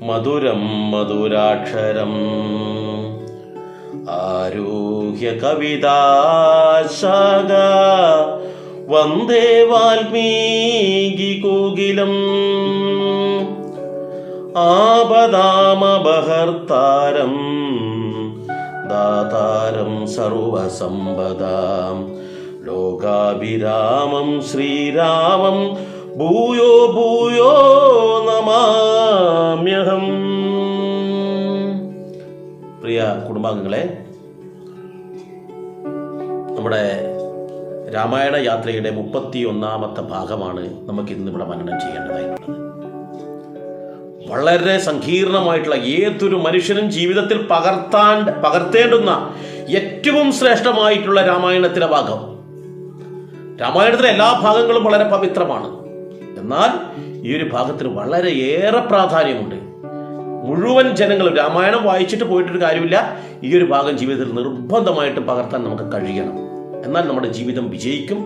മധുരം മധുരാക്ഷരം ആരൂഹ്യ കവിതാശാഖ വന്ദേ വാൽമീകി കോകിലം ആപദാമപഹർത്താരം ദാതാരം സർവസമ്പദാം ലോകാഭിരാമം ശ്രീരാമം ഭൂയോ ഭൂയോ നമാമ്യഹം. പ്രിയ കുടുംബാംഗങ്ങളെ, നമ്മുടെ രാമായണ യാത്രയുടെ 31ാമത്തെ ഭാഗമാണ് നമുക്ക് ഇന്നിവിടെ മനനം ചെയ്യേണ്ടതായിട്ടുള്ളത്. വളരെ സങ്കീർണമായിട്ടുള്ള, ഏതൊരു മനുഷ്യനും ജീവിതത്തിൽ പകർത്തേണ്ടുന്ന ഏറ്റവും ശ്രേഷ്ഠമായിട്ടുള്ള രാമായണത്തിലെ ഭാഗം. രാമായണത്തിലെ എല്ലാ ഭാഗങ്ങളും വളരെ പവിത്രമാണ്. എന്നാൽ ഈ ഒരു ഭാഗത്തിന് വളരെയേറെ പ്രാധാന്യമുണ്ട്. മുഴുവൻ ജനങ്ങളും രാമായണം വായിച്ചിട്ട് പോയിട്ടൊരു കാര്യമില്ല. ഈ ഒരു ഭാഗം ജീവിതത്തിൽ നിർബന്ധമായിട്ടും പകർത്താൻ നമുക്ക് കഴിയണം. എന്നാൽ നമ്മുടെ ജീവിതം വിജയിക്കും.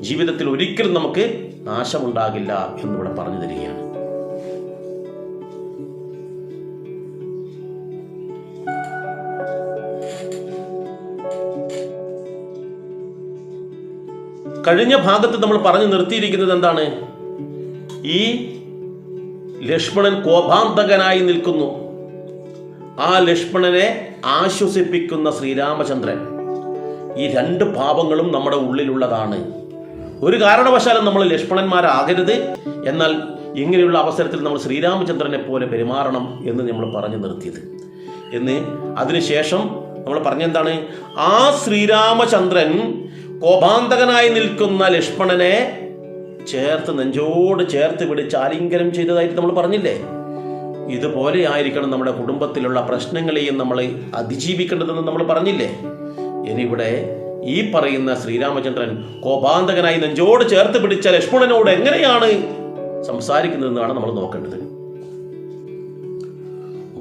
ജീവിതത്തിൽ ഒരിക്കലും നമുക്ക് നാശമുണ്ടാകില്ല എന്നിവിടെ പറഞ്ഞു തരികയാണ്. കഴിഞ്ഞ ഭാഗത്ത് നമ്മൾ പറഞ്ഞു നിർത്തിയിരിക്കുന്നത് എന്താണ്? ഈ ലക്ഷ്മണൻ കോപാന്തകനായി നിൽക്കുന്നു. ആ ലക്ഷ്മണനെ ആശ്വസിപ്പിക്കുന്ന ശ്രീരാമചന്ദ്രൻ. ഈ രണ്ട് ഭാവങ്ങളും നമ്മുടെ ഉള്ളിലുള്ളതാണ്. ഒരു കാരണവശാലും നമ്മൾ ലക്ഷ്മണന്മാരാകരുത്. എന്നാൽ ഇങ്ങനെയുള്ള അവസരത്തിൽ നമ്മൾ ശ്രീരാമചന്ദ്രനെ പോലെ പെരുമാറണം എന്ന് നമ്മൾ പറഞ്ഞു നിർത്തിയത്. അതിനുശേഷം നമ്മൾ പറഞ്ഞെന്താണ്? ആ ശ്രീരാമചന്ദ്രൻ കോപാന്തകനായി നിൽക്കുന്ന ലക്ഷ്മണനെ നെഞ്ചോട് ചേർത്ത് പിടിച്ച് ആലിംഗനം ചെയ്തതായിട്ട് നമ്മൾ പറഞ്ഞില്ലേ? ഇതുപോലെ ആയിരിക്കണം നമ്മുടെ കുടുംബത്തിലുള്ള പ്രശ്നങ്ങളെയും നമ്മൾ അതിജീവിക്കേണ്ടതെന്ന് നമ്മൾ പറഞ്ഞില്ലേ? ഇനിയിവിടെ ഈ പറയുന്ന ശ്രീരാമചന്ദ്രൻ കോപാന്തകനായി നെഞ്ചോട് ചേർത്ത് പിടിച്ച ലക്ഷ്മണനോട് എങ്ങനെയാണ് സംസാരിക്കുന്നതെന്നാണ് നമ്മൾ നോക്കേണ്ടത്.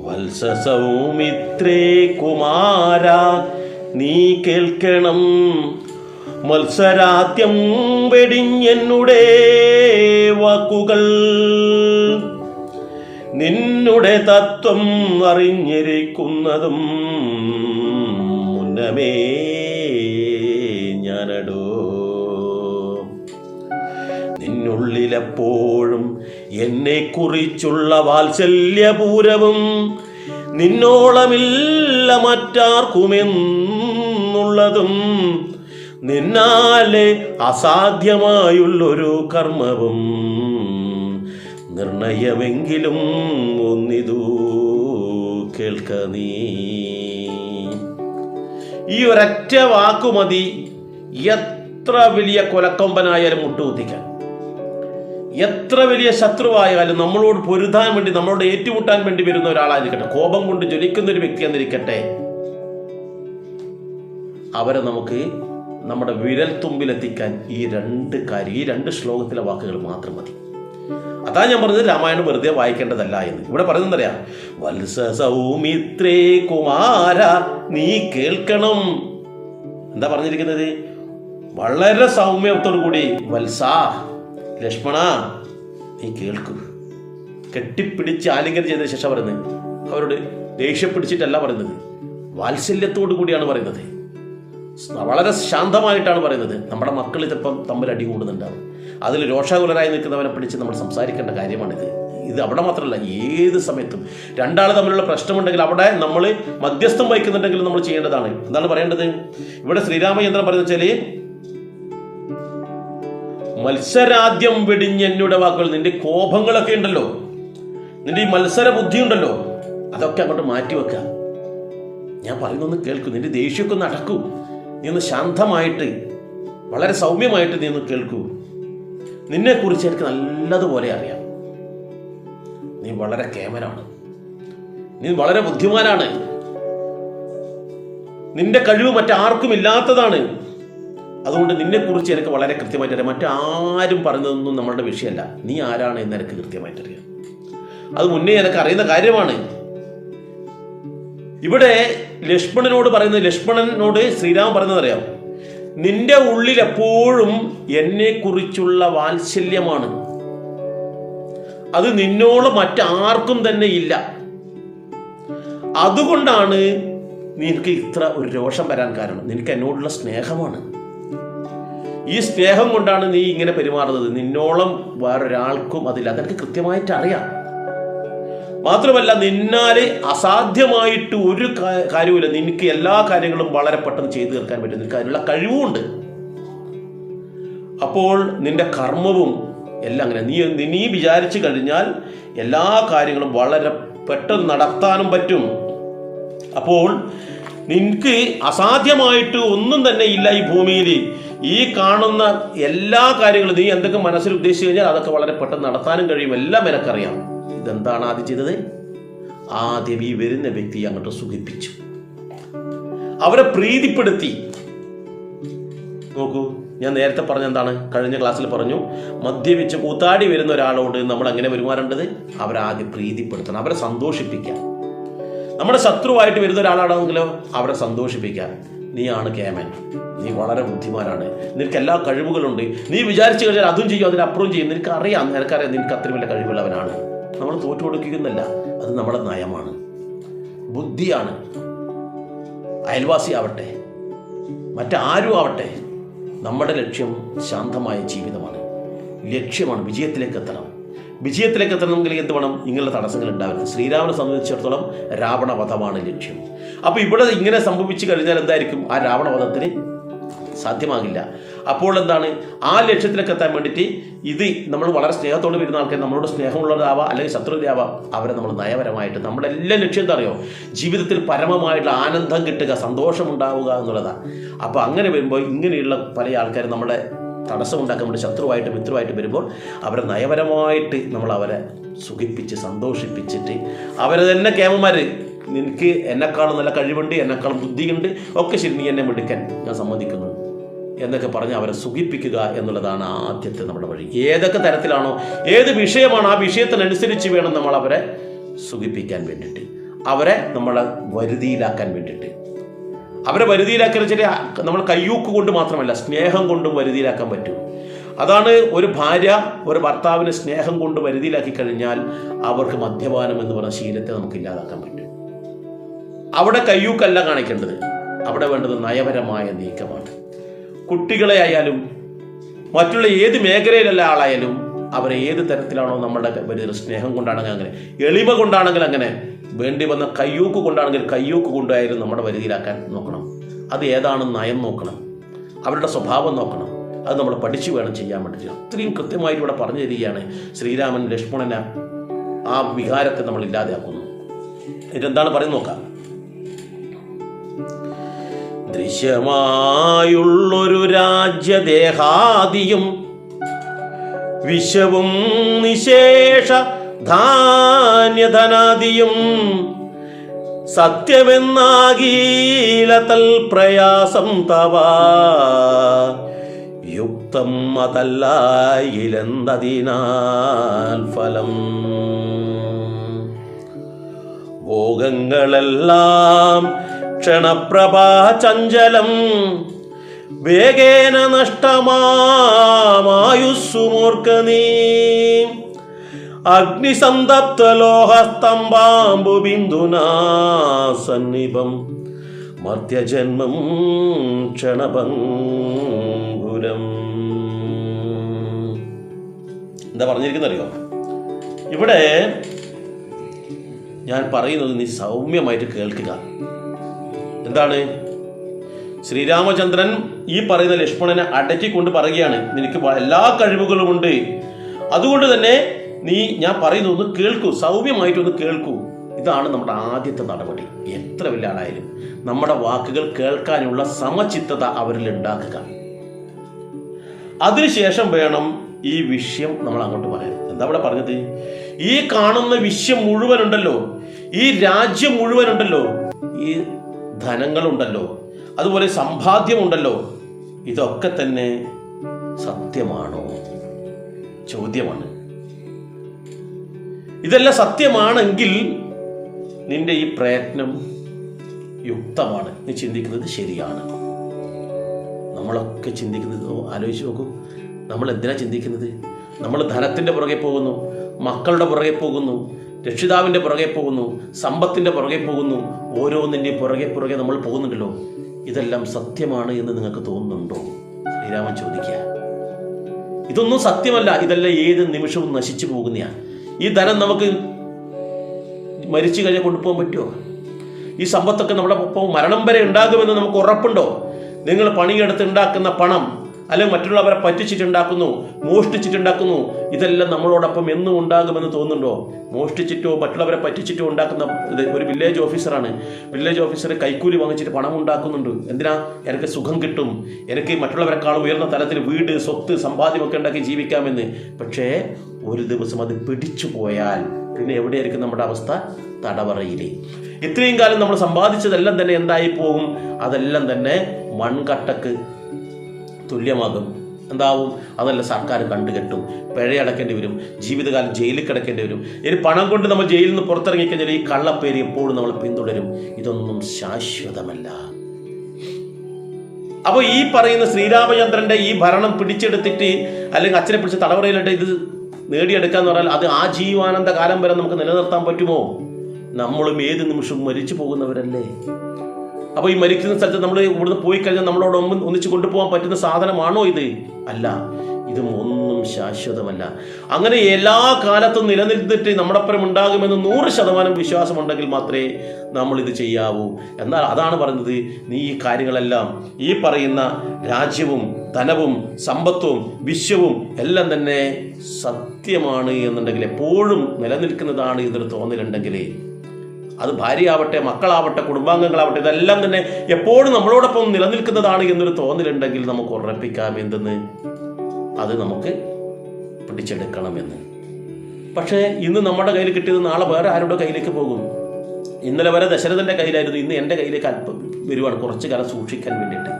വത്സ സൗമിത്രേ കുമാര നീ കേൾക്കണം, മത്സരാദ്യം വെടിഞ്ഞെന്നുടെ വാക്കുകൾ, നിന്നുടെ തത്വം അറിഞ്ഞിരിക്കുന്നതും മുന്നമേ ഞാനടോ. നിന്നുള്ളിലെപ്പോഴും എന്നെ കുറിച്ചുള്ള വാത്സല്യപൂരവും നിന്നോളമില്ല മറ്റാർക്കുമെന്നുള്ളതും, നിന്നാലെ അസാധ്യമായുള്ളൊരു കർമ്മവും നിർണയമെങ്കിലും ഒന്നിതു കേൾക്ക നീ. ഈ ഒരൊറ്റ വാക്കുമതി എത്ര വലിയ കൊലക്കൊമ്പനായാലും മുട്ടുകുത്തിക്കാൻ, എത്ര വലിയ ശത്രുവായാലും നമ്മളോട് പൊരുതാൻ വേണ്ടി, നമ്മളോട് ഏറ്റുമുട്ടാൻ വേണ്ടി വരുന്ന ഒരാളായിരിക്കട്ടെ, കോപം കൊണ്ട് ജ്വലിക്കുന്ന ഒരു വ്യക്തി എന്നിരിക്കട്ടെ, അവരെ നമുക്ക് നമ്മുടെ വിരൽ തുമ്പിലെത്തിക്കാൻ ഈ രണ്ട് ശ്ലോകത്തിലെ വാക്കുകൾ മാത്രം മതി. അതാ ഞാൻ പറഞ്ഞത് രാമായണം വെറുതെ വായിക്കേണ്ടതല്ല എന്ന്. ഇവിടെ പറയുന്നതറിയാം, വത്സ സൗമിത്രേ കുമാര നീ കേൾക്കണം. എന്താ പറഞ്ഞിരിക്കുന്നത്? വളരെ സൗമ്യത്തോടു കൂടി, വത്സ ലക്ഷ്മണ നീ കേൾക്കൂ. കെട്ടിപ്പിടിച്ച് ആലിംഗനം ചെയ്ത ശേഷം പറയുന്നത്, അവരോട് ദേഷ്യപ്പിടിച്ചിട്ടല്ല പറയുന്നത്, വാത്സല്യത്തോടു കൂടിയാണ് പറയുന്നത്. വളരെ ശാന്തമായിട്ടാണ് പറയുന്നത്. നമ്മുടെ മക്കൾ ചിലപ്പം തമ്മിൽ അടി കൂടുന്നുണ്ടാവും. അതിൽ രോഷാകുലരായി നിൽക്കുന്നവനെ പിടിച്ച് നമ്മൾ സംസാരിക്കേണ്ട കാര്യമാണിത്. ഇത് അവിടെ മാത്രമല്ല, ഏത് സമയത്തും രണ്ടാൾ തമ്മിലുള്ള പ്രശ്നമുണ്ടെങ്കിൽ അവിടെ നമ്മൾ മധ്യസ്ഥം വഹിക്കുന്നുണ്ടെങ്കിൽ നമ്മൾ ചെയ്യേണ്ടതാണ്. എന്താണ് പറയേണ്ടത്? ഇവിടെ ശ്രീരാമചന്ദ്രൻ പറയുന്നത് വെച്ചാല്, മത്സരാദ്യം വെടിഞ്ഞെന്നുടെ വാക്കുകൾ, നിന്റെ കോപങ്ങളൊക്കെ ഉണ്ടല്ലോ, നിന്റെ ഈ മത്സര ബുദ്ധി ഉണ്ടല്ലോ, അതൊക്കെ അങ്ങോട്ട് മാറ്റിവെക്കുക. ഞാൻ പറയുന്നൊന്ന് കേൾക്കൂ. നിന്റെ ദേഷ്യമൊക്കെ ഒന്ന് അടക്കൂ. നീ ഒന്ന് ശാന്തമായിട്ട്, വളരെ സൗമ്യമായിട്ട് നീ ഒന്ന് കേൾക്കൂ. നിന്നെക്കുറിച്ച് എനിക്ക് നല്ലതുപോലെ അറിയാം. നീ വളരെ കേമനാണ്, നീ വളരെ ബുദ്ധിമാനാണ്, നിന്റെ കഴിവ് മറ്റാർക്കും ഇല്ലാത്തതാണ്. അതുകൊണ്ട് നിന്നെക്കുറിച്ച് എനിക്ക് വളരെ കൃത്യമായിട്ട് അറിയാം. മറ്റാരും പറയുന്നതൊന്നും നമ്മളുടെ വിഷയമല്ല. നീ ആരാണ് എന്ന് എനിക്ക് കൃത്യമായിട്ടറിയാം. അത് മുന്നേ എനിക്ക് അറിയുന്ന കാര്യമാണ്. ഇവിടെ ലക്ഷ്മണനോട് ശ്രീരാമൻ പറയുന്നത് അറിയാം, നിന്റെ ഉള്ളിൽ എപ്പോഴും എന്നെ കുറിച്ചുള്ള വാത്സല്യമാണ്. അത് നിന്നോളം മറ്റാർക്കും തന്നെ ഇല്ല. അതുകൊണ്ടാണ് നിനക്ക് ഇത്ര ഒരു രോഷം വരാൻ കാരണം. നിനക്ക് എന്നോടുള്ള സ്നേഹമാണ്. ഈ സ്നേഹം കൊണ്ടാണ് നീ ഇങ്ങനെ പെരുമാറുന്നത്. നിന്നോളം വേറൊരാൾക്കും അതില്ല. അതെനിക്ക് കൃത്യമായിട്ട് അറിയാം. മാത്രമല്ല, നിന്നാല് അസാധ്യമായിട്ട് ഒരു കാര്യവുമില്ല. നിനക്ക് എല്ലാ കാര്യങ്ങളും വളരെ പെട്ടെന്ന് ചെയ്തു തീർക്കാൻ പറ്റും. നിനക്ക് അതിനുള്ള കഴിവുമുണ്ട്. അപ്പോൾ നിന്റെ കർമ്മവും എല്ലാം അങ്ങനെ നീ വിചാരിച്ചു കഴിഞ്ഞാൽ എല്ലാ കാര്യങ്ങളും വളരെ പെട്ടെന്ന് നടത്താനും പറ്റും. അപ്പോൾ നിനക്ക് അസാധ്യമായിട്ട് ഒന്നും തന്നെ ഇല്ല ഈ ഭൂമിയിൽ. ഈ കാണുന്ന എല്ലാ കാര്യങ്ങളും നീ എന്തൊക്കെ മനസ്സിൽ ഉദ്ദേശിച്ചു കഴിഞ്ഞാൽ അതൊക്കെ വളരെ പെട്ടെന്ന് നടത്താനും കഴിയും. എല്ലാം എനിക്കറിയാം. ഇതെന്താണ് ആദ്യം ചെയ്തത്? ആദ്യം ഈ വരുന്ന വ്യക്തിയെ അങ്ങോട്ട് സുഖിപ്പിച്ചു, അവരെ പ്രീതിപ്പെടുത്തി. നോക്കൂ, ഞാൻ നേരത്തെ പറഞ്ഞ എന്താണ്? കഴിഞ്ഞ ക്ലാസ്സിൽ പറഞ്ഞു, മദ്യപിച്ച് കൂത്താടി വരുന്ന ഒരാളോട് നമ്മൾ എങ്ങനെ പെരുമാറേണ്ടത്? അവരെ ആദ്യം പ്രീതിപ്പെടുത്തണം, അവരെ സന്തോഷിപ്പിക്കാം. നമ്മുടെ ശത്രുവായിട്ട് വരുന്ന ഒരാളാണെങ്കിലോ അവരെ സന്തോഷിപ്പിക്കാൻ. നീയാണ് കേമൻ, നീ വളരെ ബുദ്ധിമാനാണ്, നിനക്ക് എല്ലാ കഴിവുകളുണ്ട്, നീ വിചാരിച്ചു കഴിഞ്ഞാൽ അതും ചെയ്യും, അതിനപ്പുറം ചെയ്യും, നിനക്കറിയാം നിനക്ക് അത്ര വലിയ കഴിവുള്ളവനാണ്. നമ്മൾ തോറ്റു കൊടുക്കുകയെന്നല്ല, അത് നമ്മുടെ നയമാണ്, ബുദ്ധിയാണ്. അയൽവാസി ആവട്ടെ, മറ്റാരും ആവട്ടെ, നമ്മുടെ ലക്ഷ്യം ശാന്തമായ ജീവിതമാണ്. ലക്ഷ്യമാണ് വിജയത്തിലേക്ക് എത്തണം. വിജയത്തിലേക്ക് എത്തണമെങ്കിൽ എന്ത് വേണം? ഇങ്ങനെയുള്ള തടസ്സങ്ങൾ ഉണ്ടാവരുത്. ശ്രീരാമനെ സംബന്ധിച്ചിടത്തോളം രാവണവധമാണ് ലക്ഷ്യം. അപ്പോൾ ഇവിടെ ഇങ്ങനെ സംഭവിച്ചു കഴിഞ്ഞാൽ എന്തായിരിക്കും? ആ രാവണവധത്തിന് സാധ്യമാകില്ല. അപ്പോൾ എന്താണ്? ആ ലക്ഷ്യത്തിലേക്ക് എത്താൻ വേണ്ടിയിട്ട് ഇത് നമ്മൾ വളരെ സ്നേഹത്തോട് വരുന്ന ആൾക്കാർ, നമ്മളോട് സ്നേഹമുള്ളതാവാം അല്ലെങ്കിൽ ശത്രുതയാവാം, അവരെ നമ്മൾ നയപരമായിട്ട് നമ്മുടെ എല്ലാ ലക്ഷ്യം എന്താ അറിയോ? ജീവിതത്തിൽ പരമമായിട്ടുള്ള ആനന്ദം കിട്ടുക, സന്തോഷമുണ്ടാവുക എന്നുള്ളതാണ്. അപ്പോൾ അങ്ങനെ വരുമ്പോൾ ഇങ്ങനെയുള്ള പല ആൾക്കാരും നമ്മുടെ തടസ്സം ഉണ്ടാക്കാൻ വേണ്ടി ശത്രുവായിട്ട് മിത്രമായിട്ട് വരുമ്പോൾ അവരെ നയപരമായിട്ട് നമ്മൾ അവരെ സുഖിപ്പിച്ച് സന്തോഷിപ്പിച്ചിട്ട് അവരെ തന്നെ കേമന്മാർ, നിനക്ക് എന്നെക്കാളും നല്ല കഴിവുണ്ട്, എന്നെക്കാളും ബുദ്ധിയുണ്ട്, ഒക്കെ ശരി, നീ എന്നെ മിടുക്കൻ, ഞാൻ സമ്മതിക്കുന്നു എന്നൊക്കെ പറഞ്ഞ് അവരെ സുഖിപ്പിക്കുക എന്നുള്ളതാണ് ആദ്യത്തെ നമ്മുടെ വഴി. ഏതൊക്കെ തരത്തിലാണോ, ഏത് വിഷയമാണോ, ആ വിഷയത്തിനനുസരിച്ച് വേണം നമ്മൾ അവരെ സുഖിപ്പിക്കാൻ വേണ്ടിയിട്ട്, അവരെ നമ്മളെ വരുതിയിലാക്കാൻ വേണ്ടിയിട്ട്. അവരെ വരുതിയിലാക്കാൻ വെച്ചാൽ നമ്മൾ കയ്യൂക്ക് കൊണ്ട് മാത്രമല്ല, സ്നേഹം കൊണ്ടും വരുതിയിലാക്കാൻ പറ്റും. അതാണ് ഒരു ഭാര്യ ഒരു ഭർത്താവിനെ സ്നേഹം കൊണ്ട് വരുതിയിലാക്കി കഴിഞ്ഞാൽ അവർക്ക് മദ്യപാനം എന്ന് പറഞ്ഞ ശീലത്തെ നമുക്ക് ഇല്ലാതാക്കാൻ പറ്റും. അവിടെ കയ്യൂക്കല്ല കാണിക്കേണ്ടത്, അവിടെ വേണ്ടത് നയപരമായ നീക്കമാണ്. കുട്ടികളെ ആയാലും മറ്റുള്ള ഏത് മേഖലയിലുള്ള ആളായാലും അവരെ ഏത് തരത്തിലാണോ നമ്മുടെ സ്നേഹം കൊണ്ടാണെങ്കിൽ അങ്ങനെ, എളിമ കൊണ്ടാണെങ്കിൽ അങ്ങനെ, വേണ്ടി വന്ന കയ്യൂക്ക് കൊണ്ടാണെങ്കിൽ കയ്യൂക്ക് കൊണ്ടായാലും നമ്മുടെ വരുതിയിലാക്കാൻ നോക്കണം. അത് ഏതാണ് നയം നോക്കണം, അവരുടെ സ്വഭാവം നോക്കണം. അത് നമ്മൾ പഠിച്ചു വേണം ചെയ്യാൻ വേണ്ടിയിട്ട്. അത്രയും കൃത്യമായിട്ട് ഇവിടെ പറഞ്ഞു തരികയാണ്. ശ്രീരാമൻ ലക്ഷ്മണനെ ആ വികാരത്തെ നമ്മൾ ഇല്ലാതെയാക്കുന്നു. ഇതെന്താണ് പറയുന്നത് നോക്കാം. ദൃശ്യമായുള്ളൊരു രാജ്യദേഹാദിയും വിശ്വവും നിശേഷ ധാന്യധനാദിയും സത്യമെന്നാകീല തൽ പ്രയാസം തവ യുക്തം അതല്ലായിലെന്തതിനാൽ ഫലം. ഭോഗങ്ങളെല്ലാം ക്ഷണപ്രഭാ ചഞ്ചലം വേഗേന നഷ്ടമായുസ്സു മൂർഖ നീ അഗ്നിസന്തപ്തലോഹസ്തംഭാംബു ബിന്ദുനാ സന്നിഭം മർത്യജന്മം ക്ഷണഭംഗുരം. എന്താ പറഞ്ഞിരിക്കുന്നറിയോ? ഇവിടെ ഞാൻ പറയുന്നത് നീ സൗമ്യമായിട്ട് കേൾക്കുക. എന്താണ്? ശ്രീരാമചന്ദ്രൻ ഈ പറയുന്ന ലക്ഷ്മണനെ അടക്കിക്കൊണ്ട് പറയുകയാണ്, നിനക്ക് എല്ലാ കഴിവുകളുമുണ്ട്, അതുകൊണ്ട് തന്നെ നീ ഞാൻ പറയുന്നത് ഒന്ന് കേൾക്കൂ, സൗമ്യമായിട്ടൊന്ന് കേൾക്കൂ. ഇതാണ് നമ്മുടെ ആദ്യത്തെ നടപടി. എത്ര വലിയ ആളായാലും നമ്മുടെ വാക്കുകൾ കേൾക്കാനുള്ള സമചിത്തത അവരിൽ ഉണ്ടാക്കുക. അതിനുശേഷം വേണം ഈ വിഷയം നമ്മൾ അങ്ങോട്ട് പറയാൻ. എന്താ ഇവിടെ പറഞ്ഞത്? ഈ കാണുന്ന വിശ്വം മുഴുവനുണ്ടല്ലോ, ഈ രാജ്യം മുഴുവനുണ്ടല്ലോ, ഈ ധനങ്ങളുണ്ടല്ലോ, അതുപോലെ സമ്പാദ്യമുണ്ടല്ലോ, ഇതൊക്കെ തന്നെ സത്യമാണോ? ചോദ്യമാണ്. ഇതെല്ലാം സത്യമാണെങ്കിൽ നിന്റെ ഈ പ്രയത്നം യുക്തമാണ്, നീ ചിന്തിക്കുന്നത് ശരിയാണ്. നമ്മളൊക്കെ ചിന്തിക്കുന്നത് ആലോചിച്ച് നോക്കൂ. നമ്മൾ എന്തിനാ ചിന്തിക്കുന്നത്? നമ്മൾ ധനത്തിൻ്റെ പുറകെ പോകുന്നു, മക്കളുടെ പുറകെ പോകുന്നു, രക്ഷിതാവിൻ്റെ പുറകെ പോകുന്നു, സമ്പത്തിൻ്റെ പുറകെ പോകുന്നു, ഓരോന്നിൻ്റെ പുറകെ നമ്മൾ പോകുന്നുണ്ടല്ലോ. ഇതെല്ലാം സത്യമാണ് എന്ന് നിങ്ങൾക്ക് തോന്നുന്നുണ്ടോ? ശ്രീരാമൻ ചോദിക്കുക. ഇതൊന്നും സത്യമല്ല, ഇതെല്ലാം ഏത് നിമിഷവും നശിച്ചു പോകുന്നതാണ്. ഈ ധനം നമുക്ക് മരിച്ചു കഴിഞ്ഞാൽ കൊണ്ടുപോകാൻ പറ്റുമോ? ഈ സമ്പത്തൊക്കെ നമ്മുടെ ഒപ്പം മരണം വരെ ഉണ്ടാകുമെന്ന് നമുക്ക് ഉറപ്പുണ്ടോ? നിങ്ങൾ പണിയെടുത്ത് ഉണ്ടാക്കുന്ന പണം, അല്ലെങ്കിൽ മറ്റുള്ളവരെ പറ്റിച്ചിട്ടുണ്ടാക്കുന്നു, മോഷ്ടിച്ചിട്ടുണ്ടാക്കുന്നു, ഇതെല്ലാം നമ്മളോടൊപ്പം എന്നും ഉണ്ടാകുമെന്ന് തോന്നുന്നുണ്ടോ? മോഷ്ടിച്ചിട്ടോ മറ്റുള്ളവരെ പറ്റിച്ചിട്ടോ ഉണ്ടാക്കുന്ന ഒരു വില്ലേജ് ഓഫീസറാണ്. വില്ലേജ് ഓഫീസർ കൈക്കൂലി വാങ്ങിച്ചിട്ട് പണം ഉണ്ടാക്കുന്നുണ്ട്. എന്തിനാ? എനിക്ക് സുഖം കിട്ടും, എനിക്ക് മറ്റുള്ളവരെക്കാളും ഉയർന്ന തലത്തിൽ വീട്, സ്വത്ത്, സമ്പാദ്യമൊക്കെ ഉണ്ടാക്കി ജീവിക്കാമെന്ന്. പക്ഷേ ഒരു ദിവസം അത് പിടിച്ചു പോയാൽ പിന്നെ എവിടെയായിരിക്കും നമ്മുടെ അവസ്ഥ? തടവറയിലേ. ഇത്രയും കാലം നമ്മൾ സമ്പാദിച്ചതെല്ലാം തന്നെ എന്തായി പോകും? അതെല്ലാം തന്നെ മൺകട്ടക്ക് തുല്യമാകും. എന്താവും? അതെല്ലാം സർക്കാർ കണ്ടുകെട്ടും, പിഴയടക്കേണ്ടി വരും, ജീവിതകാലം ജയിലിൽ കിടക്കേണ്ടി വരും. ഇനി പണം കൊണ്ട് നമ്മൾ ജയിലിൽ നിന്ന് പുറത്തിറങ്ങിക്കഴിഞ്ഞാൽ ഈ കള്ളപ്പേര് എപ്പോഴും നമ്മൾ പിന്തുടരും. ഇതൊന്നും ശാശ്വതമല്ല. അപ്പോൾ ഈ പറയുന്ന ശ്രീരാമചന്ദ്രന്റെ ഈ ഭരണം പിടിച്ചെടുത്തിട്ട്, അല്ലെങ്കിൽ അച്ഛനെ പിടിച്ച് തടവറയിലിട്ട് ഇത് നേടിയെടുക്കാന്ന് പറഞ്ഞാൽ അത് ആജീവാനന്ദ കാലം വരെ നമുക്ക് നിലനിർത്താൻ പറ്റുമോ? നമ്മളും ഏത് നിമിഷവും മരിച്ചു പോകുന്നവരല്ലേ. അപ്പോൾ ഈ മരിക്കുന്ന സ്ഥലത്ത് നമ്മൾ ഇവിടുന്ന് പോയി കഴിഞ്ഞാൽ നമ്മളോട് ഒന്നിച്ച് കൊണ്ടുപോകാൻ പറ്റുന്ന സാധനമാണോ ഇത്? അല്ല. ഇതും ഒന്നും ശാശ്വതമല്ല. അങ്ങനെ എല്ലാ കാലത്തും നിലനിർത്തിട്ട് നമ്മുടെപ്പുറം ഉണ്ടാകുമെന്ന് 100% വിശ്വാസമുണ്ടെങ്കിൽ മാത്രമേ നമ്മൾ ഇത് ചെയ്യാവൂ. എന്നാൽ അതാണ് പറയുന്നത്, നീ ഈ കാര്യങ്ങളെല്ലാം, ഈ പറയുന്ന രാജ്യവും ധനവും സമ്പത്തും വിശ്വവും എല്ലാം തന്നെ സത്യമാണ് എന്നുണ്ടെങ്കിൽ, എപ്പോഴും നിലനിൽക്കുന്നതാണ് എന്നൊരു തോന്നലുണ്ടെങ്കിൽ, അത് ഭാര്യയാവട്ടെ, മക്കളാവട്ടെ, കുടുംബാംഗങ്ങളാവട്ടെ, ഇതെല്ലാം തന്നെ എപ്പോഴും നമ്മളോടൊപ്പം നിലനിൽക്കുന്നതാണ് എന്നൊരു തോന്നലുണ്ടെങ്കിൽ നമുക്ക് ഉറപ്പിക്കാം എന്തെന്ന്, അത് നമുക്ക് പിടിച്ചെടുക്കണമെന്ന്. പക്ഷേ ഇന്ന് നമ്മുടെ കയ്യിൽ കിട്ടിയത് നാളെ വേറെ ആരുടെ കയ്യിലേക്ക് പോകും. ഇന്നലെ വരെ ദശരഥൻ്റെ കയ്യിലായിരുന്നു, ഇന്ന് എൻ്റെ കയ്യിലേക്ക് അല്പം വരുവാണ്, കുറച്ചു കാലം സൂക്ഷിക്കാൻ വേണ്ടിയിട്ട്.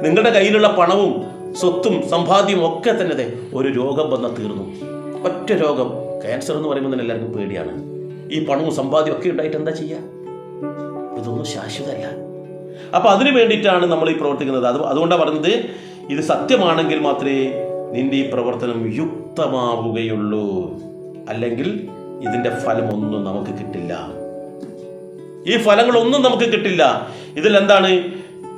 നിങ്ങളുടെ കയ്യിലുള്ള പണവും സ്വത്തും സമ്പാദ്യവും ഒക്കെ തന്നെ ഒരു രോഗം വന്നാൽ തീർന്നു. ഒറ്റ രോഗം, ക്യാൻസർ എന്ന് പറയുമ്പോൾ തന്നെ എല്ലാവർക്കും പേടിയാണ്. ഈ പണവും സമ്പാദ്യം ഒക്കെ ഉണ്ടായിട്ട് എന്താ ചെയ്യുക? ഇതൊന്നും ശാശ്വതമല്ല. അപ്പം അതിനു വേണ്ടിയിട്ടാണ് നമ്മൾ ഈ പ്രവർത്തിക്കുന്നത്. അതുകൊണ്ടാണ് പറഞ്ഞത്, ഇത് സത്യമാണെങ്കിൽ മാത്രമേ നിന്റെ ഈ പ്രവർത്തനം യുക്തമാവുകയുള്ളൂ, അല്ലെങ്കിൽ ഇതിൻ്റെ ഫലമൊന്നും നമുക്ക് കിട്ടില്ല. ഈ ഫലങ്ങളൊന്നും നമുക്ക് കിട്ടില്ല. ഇതിലെന്താണ്?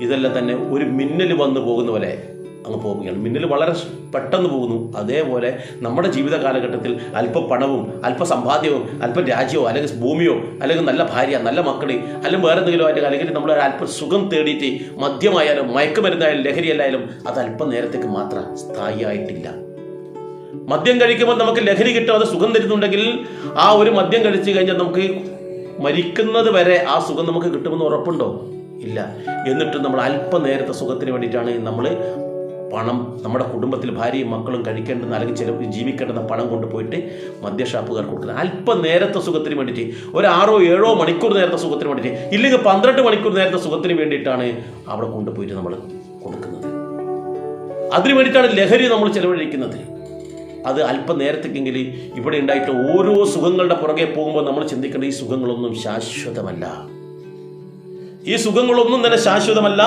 ഇതെല്ലാം തന്നെ ഒരു മിന്നൽ വന്നു പോകുന്ന പോലെ അങ്ങ് പോവുകയാണ്. മിന്നൽ വളരെ പെട്ടെന്ന് പോകുന്നു. അതേപോലെ നമ്മുടെ ജീവിത കാലഘട്ടത്തിൽ അല്പ പണവും അല്പ സമ്പാദ്യവും അല്പം രാജ്യമോ അല്ലെങ്കിൽ ഭൂമിയോ അല്ലെങ്കിൽ നല്ല ഭാര്യ, നല്ല മക്കളെ, അല്ലെങ്കിൽ വേറെ എന്തെങ്കിലും ആയിട്ട്, അല്ലെങ്കിൽ നമ്മൾ അല്പം സുഖം തേടിയിട്ട് മദ്യമായാലും മയക്കുമരുന്നായാലും ലഹരിയല്ലായാലും അത് അല്പം നേരത്തേക്ക് മാത്രം സ്ഥായിയായിട്ടില്ല. മദ്യം കഴിക്കുമ്പോൾ നമുക്ക് ലഹരി കിട്ടും, അത് സുഖം തരുന്നുണ്ടെങ്കിൽ ആ ഒരു മദ്യം കഴിച്ചു കഴിഞ്ഞാൽ നമുക്ക് മരിക്കുന്നത് വരെ ആ സുഖം നമുക്ക് കിട്ടുമെന്ന് ഉറപ്പുണ്ടോ? ഇല്ല. എന്നിട്ട് നമ്മൾ അല്പം നേരത്തെ സുഖത്തിന് വേണ്ടിയിട്ടാണ് നമ്മൾ പണം, നമ്മുടെ കുടുംബത്തിൽ ഭാര്യയും മക്കളും കഴിക്കേണ്ടുന്ന അല്ലെങ്കിൽ ചില ജീവിക്കേണ്ടുന്ന പണം കൊണ്ടുപോയിട്ട് മദ്യഷാപ്പുകാർ കൊടുക്കുന്നത്. അല്പം നേരത്തെ സുഖത്തിന് വേണ്ടിയിട്ട്, ഒരു 6-7 മണിക്കൂർ നേരത്തെ സുഖത്തിന് വേണ്ടിയിട്ട്, ഇല്ലെങ്കിൽ 12 മണിക്കൂർ നേരത്തെ സുഖത്തിന് വേണ്ടിയിട്ടാണ് അവിടെ കൊണ്ടുപോയിട്ട് നമ്മൾ കൊടുക്കുന്നത്. അതിനു വേണ്ടിയിട്ടാണ് ലഹരി നമ്മൾ ചെലവഴിക്കുന്നത്. അത് അല്പം നേരത്തേക്കെങ്കിൽ ഇവിടെ ഉണ്ടായിട്ട് ഓരോ സുഖങ്ങളുടെ പുറകെ പോകുമ്പോൾ നമ്മൾ ചിന്തിക്കേണ്ട, ഈ സുഖങ്ങളൊന്നും ശാശ്വതമല്ല. ഈ സുഖങ്ങളൊന്നും തന്നെ ശാശ്വതമല്ല.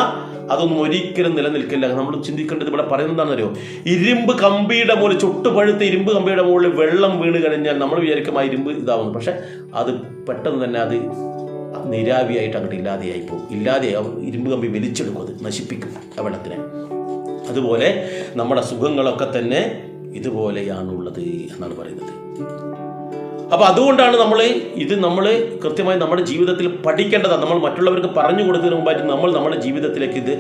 അതൊന്നും ഒരിക്കലും നിലനിൽക്കില്ല. നമ്മൾ ചിന്തിക്കേണ്ടത്, ഇവിടെ പറയുന്നതാണെന്നറിയോ, ഇരുമ്പ് കമ്പിയുടെ മുകളിൽ, ചുട്ടുപഴുത്ത ഇരുമ്പ് കമ്പിയുടെ മുകളിൽ വെള്ളം വീണ് കഴിഞ്ഞാൽ നമ്മൾ വിചാരിക്കും ആ ഇരുമ്പ് ഇതാവുന്നു. പക്ഷെ അത് പെട്ടെന്ന് തന്നെ അത് നിരാവിയായിട്ട് അങ്ങോട്ട് ഇല്ലാതെയായി പോകും. ഇല്ലാതെയാവും. ഇരുമ്പ് കമ്പി വലിച്ചെടുക്കും, അത് നശിപ്പിക്കും ആ വെള്ളത്തിനെ. അതുപോലെ നമ്മുടെ സുഖങ്ങളൊക്കെ തന്നെ ഇതുപോലെയാണുള്ളത് എന്നാണ് പറയുന്നത്. അപ്പോൾ അതുകൊണ്ടാണ് നമ്മൾ കൃത്യമായി നമ്മുടെ ജീവിതത്തിൽ പഠിക്കേണ്ടതാണ്. നമ്മൾ മറ്റുള്ളവർക്ക് പറഞ്ഞു കൊടുക്കുന്നതിന് മുമ്പായിട്ട് നമ്മൾ നമ്മുടെ ജീവിതത്തിലേക്ക് ഇത്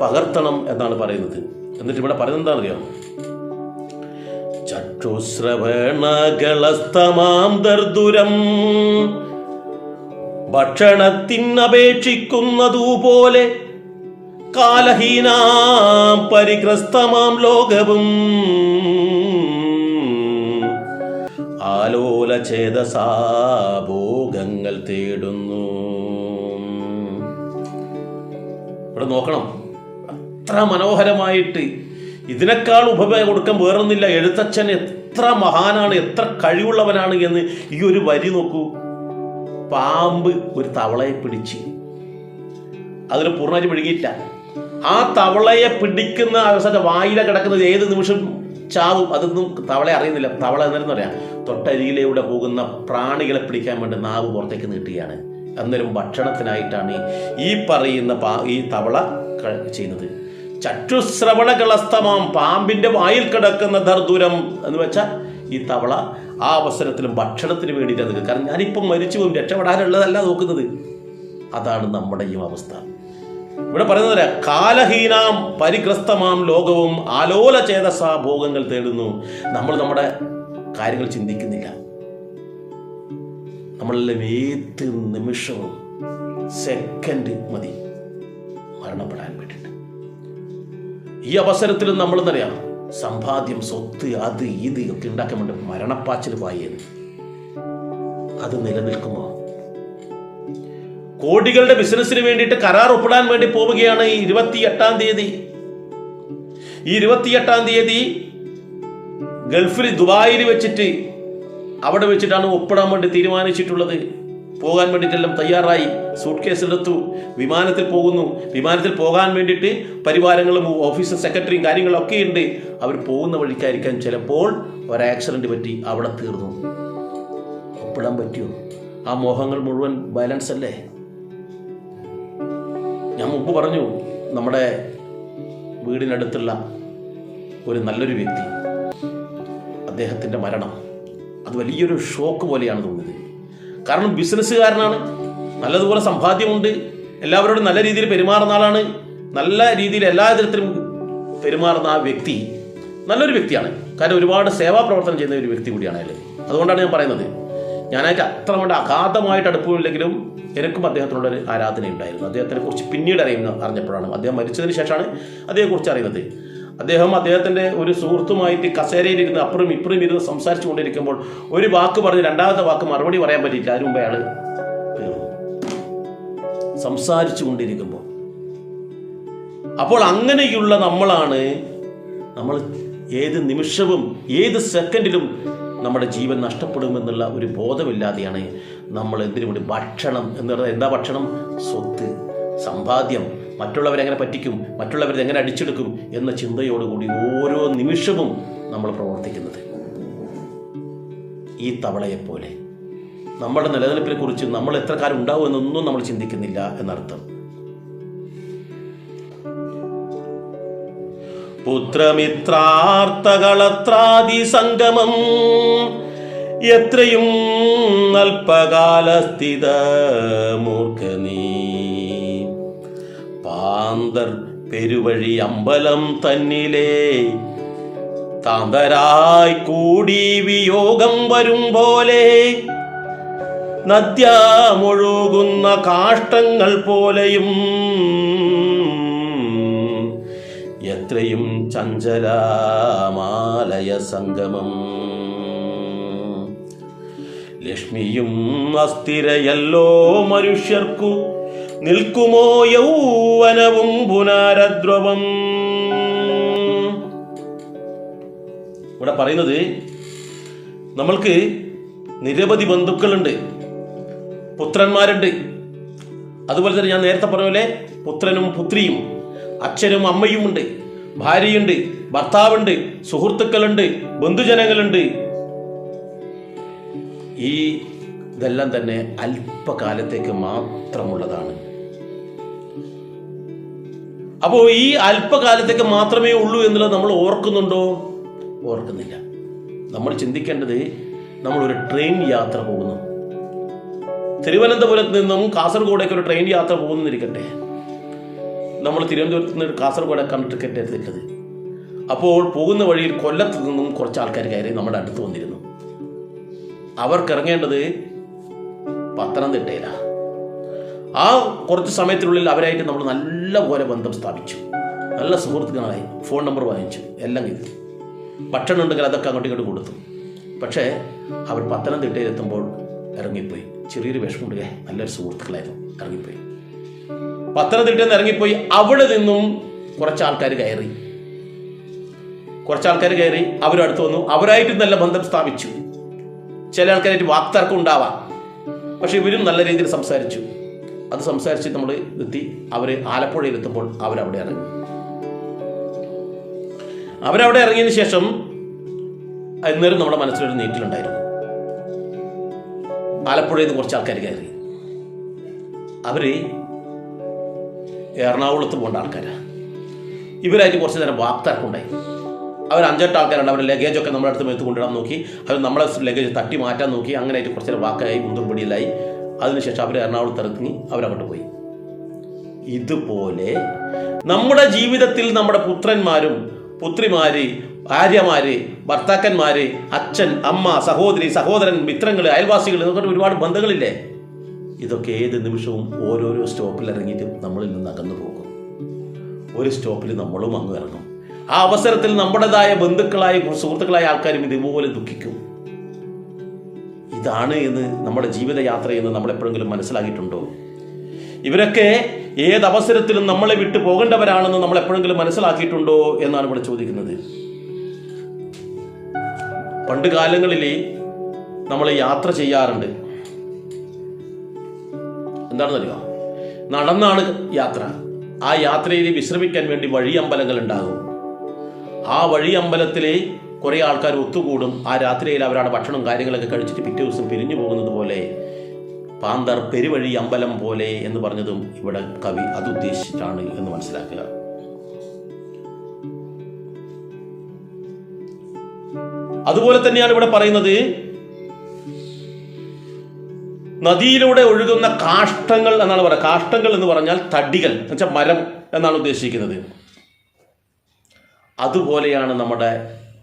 പകർത്തണം എന്നാണ് പറയുന്നത്. എന്നിട്ട് ഇവിടെ പറയുന്നത് എന്താണെന്നറിയാം? ചക്ഷുശ്രവണകളസ്തമാം ദർദുരം ഭക്ഷണത്തിനപേക്ഷിക്കുന്നതുപോലെ കാലഹീനാം പരിഗ്രസ്തമാം ലോകവും ആലോല ചേതസാഭോഗങ്ങൾ തേടുന്നു. ഇവിടെ നോക്കണം, അത്ര മനോഹരമായിട്ട്, ഇതിനേക്കാൾ ഉപമ കൊടുക്കാൻ വേറൊന്നില്ല. എഴുത്തച്ഛൻ എത്ര മഹാനാണ്, എത്ര കഴിവുള്ളവനാണ് എന്ന് ഈ ഒരു വരി നോക്കൂ. പാമ്പ് ഒരു തവളയെ പിടിച്ച് അതിന് പൂർണ്ണമായിട്ട് പിഴുകിയില്ല. ആ തവളയെ പിടിക്കുന്ന അവസ്ഥ വായില കിടക്കുന്നത് ഏത് നിമിഷം ചാവും. അതൊന്നും തവളെ അറിയുന്നില്ല. തവള എന്താണെന്ന് പറയാം, തൊട്ടരികിലൂടെ പോകുന്ന പ്രാണികളെ പിടിക്കാൻ വേണ്ടി നാവ് പുറത്തേക്ക് നീട്ടുകയാണ്. അന്നേരം ഭക്ഷണത്തിനായിട്ടാണ് ഈ പറയുന്ന ഈ തവള ചെയ്യുന്നത്. ചറ്റുശ്രവണകളസ്തമാം, പാമ്പിന്റെ വായിൽ കിടക്കുന്ന ദർദൂരം എന്ന് വെച്ചാൽ ഈ തവള ആ അവസരത്തിലും ഭക്ഷണത്തിന് വേണ്ടിയിട്ടാണ് നിൽക്കുക. കാരണം ഞാനിപ്പം മരിച്ചു പോകും, രക്ഷപ്പെടാനുള്ളതല്ല നോക്കുന്നത്. അതാണ് നമ്മുടെ ഈ അവസ്ഥ. ഇവിടെ പറയുന്നത് കാലഹീനാം പരിഗ്രസ്തമാം ലോകവും ആലോല ചേതസ ഭോഗങ്ങൾ തേടുന്നു. നമ്മൾ നമ്മുടെ കാര്യങ്ങൾ ചിന്തിക്കുന്നില്ല. നമ്മളെല്ലാം ഏത് നിമിഷവും സെക്കൻഡ് മതി മരണപ്പെടാൻ വേണ്ടിയിട്ട്. ഈ അവസരത്തിലും നമ്മളെന്നറിയാം, സമ്പാദ്യം, സ്വത്ത്, അത് ഇത് ഒക്കെ ഉണ്ടാക്കാൻ വേണ്ടി മരണപ്പാച്ചിൽ പായത്. അത് നിലനിൽക്കുമോ? കോടികളുടെ ബിസിനസ്സിന് വേണ്ടിയിട്ട് കരാർ ഒപ്പിടാൻ വേണ്ടി പോവുകയാണ് ഈ 28-ാം തീയതി. ഈ 28-ാം തീയതി ഗൾഫിൽ ദുബായിൽ വെച്ചിട്ട് അവിടെ വെച്ചിട്ടാണ് ഒപ്പിടാൻ വേണ്ടി തീരുമാനിച്ചിട്ടുള്ളത്. പോകാൻ വേണ്ടിയിട്ടെല്ലാം തയ്യാറായി, സൂട്ട് കേസിലെടുത്തു, വിമാനത്തിൽ പോകുന്നു. വിമാനത്തിൽ പോകാൻ വേണ്ടിയിട്ട് പരിവാരങ്ങളും ഓഫീസർ സെക്രട്ടറിയും കാര്യങ്ങളൊക്കെ ഉണ്ട്. അവർ പോകുന്ന വഴിക്കായിരിക്കാൻ ചിലപ്പോൾ ഒരു ആക്സിഡന്റ് പറ്റി അവിടെ തീർന്നു. ഒപ്പിടാൻ പറ്റിയോ? ആ മോഹങ്ങൾ മുഴുവൻ ബാലൻസ് അല്ലേ? ഞാൻ മുമ്പ് പറഞ്ഞു, നമ്മുടെ വീടിനടുത്തുള്ള ഒരു നല്ലൊരു വ്യക്തി, അദ്ദേഹത്തിൻ്റെ മരണം അത് വലിയൊരു ഷോക്ക് പോലെയാണ് തോന്നിയത്. കാരണം ബിസിനസ്സുകാരനാണ്, നല്ലതുപോലെ സമ്പാദ്യമുണ്ട്, എല്ലാവരോടും നല്ല രീതിയിൽ പെരുമാറുന്ന ആളാണ്, നല്ല രീതിയിൽ എല്ലാ തരത്തിലും പെരുമാറുന്ന ആ വ്യക്തി നല്ലൊരു വ്യക്തിയാണ്. കാരണം ഒരുപാട് സേവാ പ്രവർത്തനം ചെയ്യുന്ന ഒരു വ്യക്തി കൂടിയാണ് അയാൾ. അതുകൊണ്ടാണ് ഞാൻ പറയുന്നത്, ഞാനായിട്ട് അത്ര കൊണ്ട് അഗാധമായിട്ട് അടുപ്പമില്ലെങ്കിലും എനിക്കും അദ്ദേഹത്തിനുള്ളൊരു ആരാധന ഉണ്ടായിരുന്നു. അദ്ദേഹത്തിനെ കുറിച്ച് പിന്നീട് അറിഞ്ഞപ്പോഴാണ്, അദ്ദേഹം മരിച്ചതിന് ശേഷമാണ് അദ്ദേഹത്തെക്കുറിച്ച് അറിയുന്നത്. അദ്ദേഹത്തിൻ്റെ ഒരു സുഹൃത്തുമായിട്ട് കസേരയിലിരുന്ന് അപ്പുറം ഇപ്പുറം ഇരുന്ന് സംസാരിച്ചു കൊണ്ടിരിക്കുമ്പോൾ ഒരു വാക്ക് പറഞ്ഞ് രണ്ടാമത്തെ വാക്ക് മറുപടി പറയാൻ പറ്റിയില്ല. അതിനു മുമ്പ് അയാൾ സംസാരിച്ചു കൊണ്ടിരിക്കുമ്പോൾ. അപ്പോൾ അങ്ങനെയുള്ള നമ്മൾ ഏത് നിമിഷവും ഏത് സെക്കൻഡിലും നമ്മുടെ ജീവൻ നഷ്ടപ്പെടുമെന്നുള്ള ഒരു ബോധമില്ലാതെയാണ് നമ്മൾ എന്തിനു വേണ്ടി ഭക്ഷണം എന്ന് പറയുന്നത്. എന്താ ഭക്ഷണം? സ്വത്ത്, സമ്പാദ്യം, മറ്റുള്ളവരെങ്ങനെ പറ്റിക്കും, മറ്റുള്ളവരെങ്ങനെ അടിച്ചെടുക്കും എന്ന ചിന്തയോടുകൂടി ഓരോ നിമിഷവും നമ്മൾ പ്രവർത്തിക്കുന്നത്. ഈ തവളയെപ്പോലെ നമ്മുടെ നിലനിൽപ്പിനെ കുറിച്ച് നമ്മൾ എത്ര കാലം ഉണ്ടാവും എന്നൊന്നും നമ്മൾ ചിന്തിക്കുന്നില്ല എന്നർത്ഥം. പുത്രമിത്രാർത്ഥകളത്രാദി സംഗമം എത്രയും അല്പകാലസ്ഥിത മൂർഖനീ പാന്തർ പെരുവഴി അമ്പലം തന്നിലെ താന്തരായി കൂടി വിയോഗം വരും പോലെ നദ്യാമൊഴുകുന്ന കാഷ്ടങ്ങൾ പോലെയും എത്രയും ചഞ്ചലമാലയ സംഗമം ലക്ഷ്മിയും അസ്ഥിരയല്ലോ മനുഷ്യർക്കു നിൽക്കുമോ യൗവനവും പുനരദ്രവം. ഇവിടെ പറയുന്നത്, നമ്മൾക്ക് നിരവധി ബന്ധുക്കളുണ്ട്, പുത്രന്മാരുണ്ട്. അതുപോലെ തന്നെ ഞാൻ നേരത്തെ പറഞ്ഞ പോലെ പുത്രനും പുത്രിയും അച്ഛനും അമ്മയും ഉണ്ട്, ഭാര്യയുണ്ട്, ഭർത്താവുണ്ട്, സുഹൃത്തുക്കളുണ്ട്, ബന്ധുജനങ്ങളുണ്ട്. ഇതെല്ലാം തന്നെ അല്പകാലത്തേക്ക് മാത്രമുള്ളതാണ്. അപ്പോൾ ഈ അല്പകാലത്തേക്ക് മാത്രമേ ഉള്ളൂ എന്നുള്ളത് നമ്മൾ ഓർക്കുന്നുണ്ടോ? ഓർക്കുന്നില്ല. നമ്മൾ ചിന്തിക്കേണ്ടത്, നമ്മളൊരു ട്രെയിൻ യാത്ര പോകുന്നു, തിരുവനന്തപുരത്ത് നിന്നും കാസർഗോഡേക്ക് ഒരു ട്രെയിൻ യാത്ര പോകുന്നിരിക്കട്ടെ. നമ്മൾ തിരുവനന്തപുരത്ത് നിന്ന് കാസർഗോഡേക്കാണ് ടിക്കറ്റ് എടുത്തിട്ടത്. അപ്പോൾ പോകുന്ന വഴിയിൽ കൊല്ലത്ത് നിന്നും കുറച്ച് ആൾക്കാർ കയറി നമ്മുടെ അടുത്ത് വന്നിരുന്നു. അവർക്കിറങ്ങേണ്ടത് പത്തനംതിട്ടയിലാണ്. ആ കുറച്ച് സമയത്തിനുള്ളിൽ അവരായിട്ട് നമ്മൾ നല്ലപോലെ ബന്ധം സ്ഥാപിച്ചു, നല്ല സുഹൃത്തുക്കളായി, ഫോൺ നമ്പർ വാങ്ങിച്ചു, എല്ലാം ചെയ്തു. ഭക്ഷണം ഉണ്ടെങ്കിൽ അതൊക്കെ അങ്ങോട്ടും ഇങ്ങോട്ട് കൊടുത്തു. പക്ഷേ അവർ പത്തനംതിട്ടയിൽ എത്തുമ്പോൾ ഇറങ്ങിപ്പോയി. ചെറിയൊരു വിഷമമുണ്ട്, നല്ലൊരു സുഹൃത്തുക്കളായിരുന്നു, ഇറങ്ങിപ്പോയി. പത്തനംതിട്ടയിൽ നിന്ന് ഇറങ്ങിപ്പോയി. അവിടെ നിന്നും കുറച്ച് ആൾക്കാർ കയറി അവരും അടുത്ത് വന്നു. അവരായിട്ട് നല്ല ബന്ധം സ്ഥാപിച്ചു. ചില ആൾക്കാരായിട്ട് വാക്തർക്കം ഉണ്ടാവാം, പക്ഷെ ഇവരും നല്ല രീതിയിൽ സംസാരിച്ചു. അത് സംസാരിച്ച് നമ്മൾ എത്തി. അവർ ആലപ്പുഴയിൽ എത്തുമ്പോൾ അവരവിടെ ഇറങ്ങി. അവരവിടെ ഇറങ്ങിയതിന് ശേഷം അന്നേരം നമ്മുടെ മനസ്സിലൊരു നീറ്റിലുണ്ടായിരുന്നു. ആലപ്പുഴയിൽ നിന്ന് കുറച്ച് ആൾക്കാർ കയറി. അവർ എറണാകുളത്ത് പോകേണ്ട ആൾക്കാരാണ്. ഇവരായിട്ട് കുറച്ച് നേരം വാക്തർക്കുണ്ടായി. അവർ 5-8 ആൾക്കാരുണ്ട്. അവരുടെ ലഗേജൊക്കെ നമ്മുടെ അടുത്ത് മേത്ത് കൊണ്ടിടാൻ നോക്കി. അവർ നമ്മളെ ലഗേജ് തട്ടി മാറ്റാൻ നോക്കി. അങ്ങനെയായിട്ട് കുറച്ച് നേരം വാക്കായി മുന്തും പിടിയിലായി. അതിനുശേഷം അവർ എറണാകുളത്ത് ഇറങ്ങി അവരങ്ങോട്ട് പോയി. ഇതുപോലെ നമ്മുടെ ജീവിതത്തിൽ നമ്മുടെ പുത്രന്മാരും പുത്രിമാര്, ഭാര്യമാര്, ഭർത്താക്കന്മാര്, അച്ഛൻ, അമ്മ, സഹോദരി, സഹോദരൻ, മിത്രങ്ങൾ, അയൽവാസികൾ, ഇതൊക്കെ ഒരുപാട് ബന്ധങ്ങളില്ലേ? ഇതൊക്കെ ഏത് നിമിഷവും ഓരോരോ സ്റ്റോപ്പിൽ ഇറങ്ങിയിട്ട് നമ്മളിൽ നിന്ന് അകന്നു പോകും. ഒരു സ്റ്റോപ്പിൽ നമ്മളും അങ്ങ് ഇറങ്ങും. ആ അവസരത്തിൽ നമ്മുടേതായ ബന്ധുക്കളായ സുഹൃത്തുക്കളായ ആൾക്കാരും ഇതുപോലെ ദുഃഖിക്കും. ഇതാണ് എന്ന് നമ്മുടെ ജീവിതയാത്രയെന്ന് നമ്മൾ എപ്പോഴെങ്കിലും മനസ്സിലാക്കിയിട്ടുണ്ടോ? ഇവരൊക്കെ ഏതവസരത്തിലും നമ്മളെ വിട്ടു പോകേണ്ടവരാണെന്ന് നമ്മൾ എപ്പോഴെങ്കിലും മനസ്സിലാക്കിയിട്ടുണ്ടോ എന്നാണ് ഇവിടെ ചോദിക്കുന്നത്. പണ്ട് കാലങ്ങളിൽ നമ്മൾ യാത്ര ചെയ്യാറുണ്ട്. എന്താണെന്നറിയോ? നടന്നാണ് യാത്ര. ആ യാത്രയിൽ വിശ്രമിക്കാൻ വേണ്ടി വഴിയമ്പലങ്ങൾ ഉണ്ടാകും. ആ വഴിയമ്പലത്തിൽ കുറേ ആൾക്കാർ ഒത്തുകൂടും. ആ രാത്രിയിൽ അവരുടെ ഭക്ഷണം കാര്യങ്ങളൊക്കെ കഴിച്ചിട്ട് പിറ്റേ ദിവസം പിരിഞ്ഞു പോകുന്നത് പോലെ പാന്തർ പെരുവഴി അമ്പലം പോലെ എന്ന് പറഞ്ഞതും ഇവിടെ കവി അത് ഉദ്ദേശിച്ചിട്ടാണ് എന്ന് മനസ്സിലാക്കുക. അതുപോലെ തന്നെയാണ് ഇവിടെ പറയുന്നത്, നദിയിലൂടെ ഒഴുകുന്ന കാഷ്ടങ്ങൾ എന്നാണ് പറയുക. കാഷ്ടങ്ങൾ എന്ന് പറഞ്ഞാൽ തടികൾ എന്നുവെച്ചാൽ മരം എന്നാണ് ഉദ്ദേശിക്കുന്നത്. അതുപോലെയാണ് നമ്മുടെ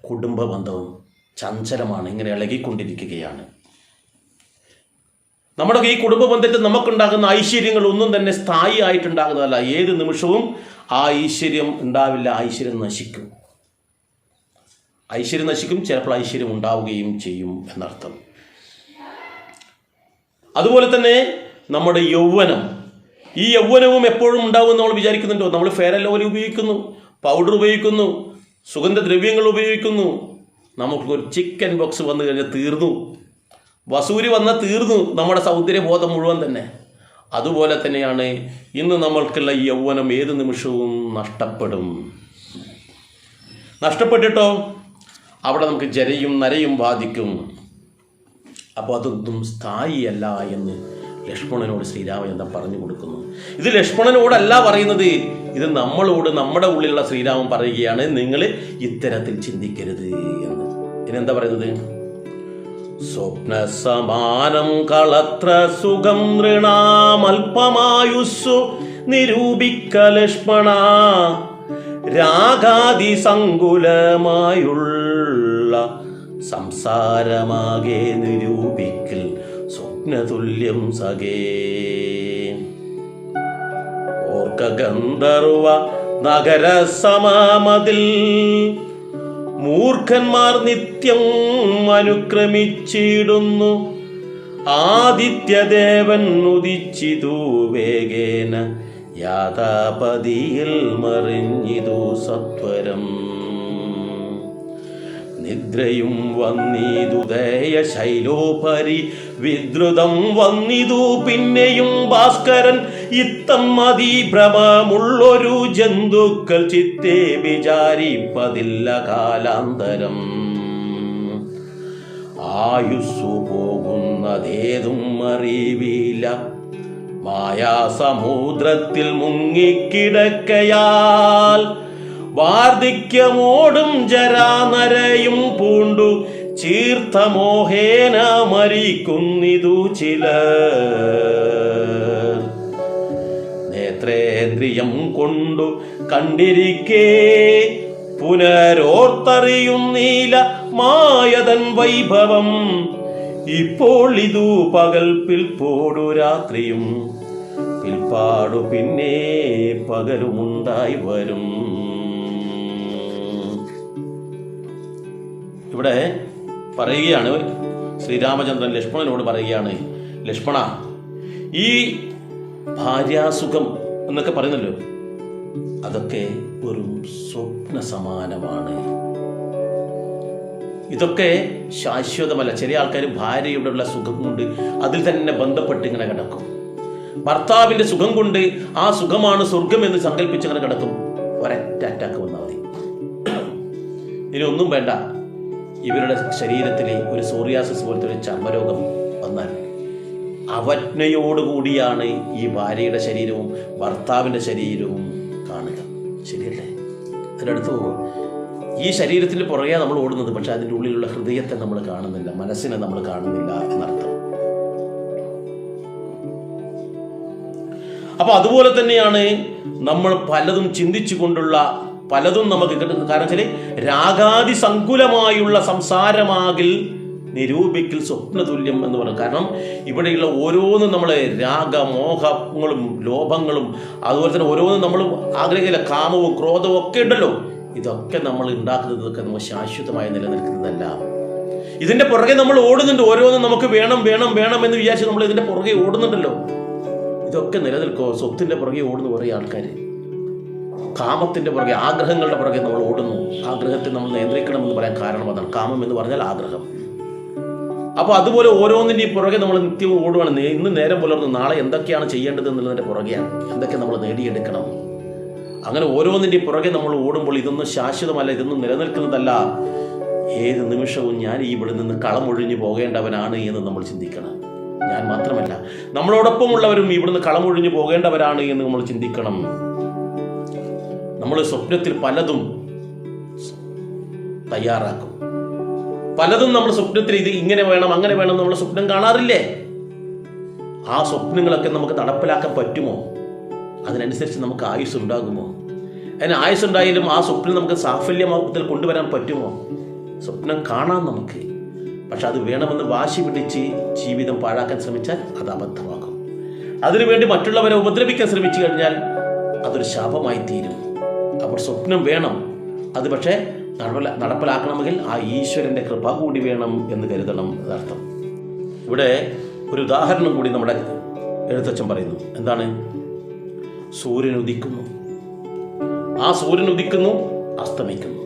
കുടുംബ ബന്ധവും. ചഞ്ചലമാണ്, ഇങ്ങനെ ഇളകിക്കൊണ്ടിരിക്കുകയാണ്. നമ്മുടെ ഈ കുടുംബ ബന്ധത്തിൽ നമുക്കുണ്ടാകുന്ന ഐശ്വര്യങ്ങൾ ഒന്നും തന്നെ സ്ഥായി ആയിട്ടുണ്ടാകുന്നതല്ല. ഏത് നിമിഷവും ആ ഐശ്വര്യം ഉണ്ടാവില്ല. ഐശ്വര്യം നശിക്കും. ഐശ്വര്യം നശിക്കും, ചിലപ്പോൾ ഐശ്വര്യം ഉണ്ടാവുകയും ചെയ്യും എന്നർത്ഥം. അതുപോലെ തന്നെ നമ്മുടെ യൗവനം, ഈ യൗവനവും എപ്പോഴും ഉണ്ടാവുമെന്ന് നമ്മൾ വിചാരിക്കുന്നുണ്ടോ? നമ്മൾ ഫെയർ ആൻഡ് ലവ്ലി ഉപയോഗിക്കുന്നു, പൗഡർ ഉപയോഗിക്കുന്നു, സുഗന്ധദ്രവ്യങ്ങൾ ഉപയോഗിക്കുന്നു. നമുക്കൊരു ചിക്കൻ ബോക്സ് വന്നു കഴിഞ്ഞാൽ തീർന്നു. വസൂരി വന്നാൽ തീർന്നു നമ്മുടെ സൗന്ദര്യബോധം മുഴുവൻ തന്നെ. അതുപോലെ തന്നെയാണ് ഇന്ന് നമ്മൾക്കുള്ള ഈ യൗവനം ഏത് നിമിഷവും നഷ്ടപ്പെടും. നഷ്ടപ്പെട്ടിട്ടോ അവിടെ നമുക്ക് ജരയും നരയും ബാധിക്കും. അപ്പോൾ അതൊന്നും സ്ഥായിയല്ല എന്ന് ലക്ഷ്മണനോട് ശ്രീരാമചന്ദ്രൻ പറഞ്ഞു കൊടുക്കുന്നു. ഇത് ലക്ഷ്മണനോടല്ല പറയുന്നത്, ഇത് നമ്മളോട്, നമ്മുടെ ഉള്ളിലുള്ള ശ്രീരാമൻ പറയുകയാണ്, നിങ്ങൾ ഇത്തരത്തിൽ ചിന്തിക്കരുത് എന്ന്. ഇനെന്താ പറയുന്നത്? സ്വപ്നസമാനം കളത്ര സുഖം നൃണാമൽപമായുസ്സു നിരൂപിക്ക ലക്ഷ്മണ, രാഗാദി സങ്കുലമായുള്ള സംസാരമാകെ നിരൂപിക്കൽ സ്വപ്നതുല്യം സഖേ. ഓർക്ക ഗന്ധർവ നഗര സമാമതിൽ മൂർഖന്മാർ നിത്യം അനുക്രമിച്ചിടുന്നു. ആദിത്യദേവൻ ഉദിച്ചിതു വേഗേന, യാതാപതിയിൽ മറിഞ്ഞിതു സത്വരം. നിദ്രയും വന്നിതു ദയ ശൈലോപരി, വിദ്രുതം വന്നിതു പിന്നെയും ഭാസ്കരൻ. ഇത്തം അതിഭ്രമമുള്ളൊരു ജന്തുക്കൾ ചിത്തേ വിചാരിപ്പതില്ല കാലാന്തരം. ആയുസ്സു പോകുന്നതേതും അറിവില്ല, മായാസമുദ്രത്തിൽ മുങ്ങിക്കിടക്കയാൽ. വാർദ്ധക്യമോടും ജരാനരയും പൂണ്ടു ചീർത്തമോഹേന മരിക്കുന്നിതു ചിലർ. നേത്രേന്ദ്രിയം കൊണ്ടു കണ്ടിരിക്കേ പുനരോർത്തറിയുന്നീല മായതൻ വൈഭവം. ഇപ്പോൾ ഇതു പകൽ, പിൽപ്പോടു രാത്രിയും, പിൽപ്പാടു പിന്നെ പകലുമുണ്ടായി വരും. ഇവിടെ പറയുകയാണ് ശ്രീരാമചന്ദ്രൻ ലക്ഷ്മണനോട് പറയുകയാണ്, ലക്ഷ്മണ, ഈ ഭാര്യാസുഖം എന്നൊക്കെ പറയുന്നല്ലോ, അതൊക്കെ ഒരു സ്വപ്ന സമാനമാണ്. ഇതൊക്കെ ശാശ്വതമല്ല. ചില ആൾക്കാർ ഭാര്യയോടുള്ള സുഖം കൊണ്ട് അതിൽ തന്നെ ബന്ധപ്പെട്ട് ഇങ്ങനെ കിടക്കും. ഭർത്താവിൻ്റെ സുഖം കൊണ്ട് ആ സുഖമാണ് സ്വർഗം എന്ന് സങ്കല്പിച്ച് അങ്ങനെ കിടക്കും. ഒരൊറ്റ അറ്റാക്ക് വന്നാൽ മതി, ഇനി ഒന്നും വേണ്ട, ഇവരുടെ ശരീരത്തിൽ ഒരു സോറിയാസിസ് പോലത്തെ ഒരു ചർമ്മരോഗം വന്നാൽ അവജ്ഞയോടുകൂടിയാണ് ഈ ഭാര്യയുടെ ശരീരവും ഭർത്താവിൻ്റെ ശരീരവും കാണുക. ശരിയല്ലേ? അതിനടുത്ത് പോകും. ഈ ശരീരത്തിന് പുറകെ നമ്മൾ ഓടുന്നത്, പക്ഷെ അതിൻ്റെ ഉള്ളിലുള്ള ഹൃദയത്തെ നമ്മൾ കാണുന്നില്ല, മനസ്സിനെ നമ്മൾ കാണുന്നില്ല എന്നർത്ഥം. അപ്പോൾ അതുപോലെ തന്നെയാണ് നമ്മൾ പലതും ചിന്തിച്ചു കൊണ്ടുള്ള പലതും നമുക്ക് കിട്ടുന്നത്. കാരണം വെച്ചാൽ രാഗാതി സങ്കുലമായുള്ള സംസാരമാകിൽ നിരൂപിക്കൽ സ്വപ്നതുല്യം എന്ന് പറയും. കാരണം ഇവിടെയുള്ള ഓരോന്നും നമ്മൾ രാഗമോഹങ്ങളും ലോഭങ്ങളും അതുപോലെ തന്നെ ഓരോന്നും നമ്മൾ ആഗ്രഹിക്കില്ല, കാമവും ക്രോധവും ഒക്കെ ഉണ്ടല്ലോ, ഇതൊക്കെ നമ്മൾ ഉണ്ടാക്കുന്നതൊക്കെ നമ്മൾ ശാശ്വതമായി നിലനിൽക്കുന്നതല്ല. ഇതിൻ്റെ പുറകെ നമ്മൾ ഓടുന്നുണ്ട്. ഓരോന്നും നമുക്ക് വേണം വേണം വേണം എന്ന് വിചാരിച്ച് നമ്മൾ ഇതിൻ്റെ പുറകെ ഓടുന്നുണ്ടല്ലോ. ഇതൊക്കെ നിലനിൽക്കുമോ? സ്വത്തിൻ്റെ പുറകെ ഓടുന്നു കുറേ ആൾക്കാർ, കാമത്തിൻ്റെ പുറകെ, ആഗ്രഹങ്ങളുടെ പുറകെ നമ്മൾ ഓടുന്നു. ആഗ്രഹത്തെ നമ്മൾ നിയന്ത്രിക്കണമെന്ന് പറയാൻ കാരണം അതാണ്. കാമം എന്ന് പറഞ്ഞാൽ ആഗ്രഹം. അപ്പോൾ അതുപോലെ ഓരോന്നിൻ്റെയും പുറകെ നമ്മൾ നിത്യവും ഓടുവാണ്. ഇന്ന് നേരം പുലർന്ന് നാളെ എന്തൊക്കെയാണ് ചെയ്യേണ്ടത് എന്നുള്ളതിൻ്റെ പുറകെയാണ്, എന്തൊക്കെ നമ്മൾ നേടിയെടുക്കണം. അങ്ങനെ ഓരോന്നിൻ്റെയും പുറകെ നമ്മൾ ഓടുമ്പോൾ ഇതൊന്നും ശാശ്വതമല്ല, ഇതൊന്നും നിലനിൽക്കുന്നതല്ല. ഏത് നിമിഷവും ഞാൻ ഇവിടെ നിന്ന് കളമൊഴിഞ്ഞു പോകേണ്ടവനാണ് എന്ന് നമ്മൾ ചിന്തിക്കണം. ഞാൻ മാത്രമല്ല, നമ്മളോടൊപ്പമുള്ളവരും ഇവിടുന്ന് കളമൊഴിഞ്ഞു പോകേണ്ടവരാണ് എന്ന് നമ്മൾ ചിന്തിക്കണം. നമ്മൾ സ്വപ്നത്തിൽ പലതും തയ്യാറാക്കും, പലതും നമ്മൾ സ്വപ്നത്തിൽ ഇത് ഇങ്ങനെ വേണം അങ്ങനെ വേണം നമ്മൾ സ്വപ്നം കാണാറില്ലേ? ആ സ്വപ്നങ്ങളൊക്കെ നമുക്ക് നടപ്പിലാക്കാൻ പറ്റുമോ? അതിനനുസരിച്ച് നമുക്ക് ആയുസ് ഉണ്ടാകുമോ? അതിന് ആയുസ് ഉണ്ടായാലും ആ സ്വപ്നം നമുക്ക് സാഫല്യമാപത്തിൽ കൊണ്ടുവരാൻ പറ്റുമോ? സ്വപ്നം കാണാം നമുക്ക്, പക്ഷെ അത് വേണമെന്ന് വാശി പിടിച്ച് ജീവിതം പാഴാക്കാൻ ശ്രമിച്ചാൽ അത് അബദ്ധമാകും. അതിനുവേണ്ടി മറ്റുള്ളവരെ ഉപദ്രവിക്കാൻ ശ്രമിച്ചു കഴിഞ്ഞാൽ അതൊരു ശാപമായി തീരും. അപ്പോൾ സ്വപ്നം വേണം, അത് പക്ഷേ നടപ്പിലാക്കണമെങ്കിൽ ആ ഈശ്വരൻ്റെ കൃപ കൂടി വേണം എന്ന് കരുതണം എന്നർത്ഥം. ഇവിടെ ഒരു ഉദാഹരണം കൂടി നമ്മുടെ എഴുത്തച്ഛൻ പറയുന്നു. എന്താണ്? സൂര്യൻ ഉദിക്കുന്നു, ആ സൂര്യൻ ഉദിക്കുന്നു, അസ്തമിക്കുന്നു,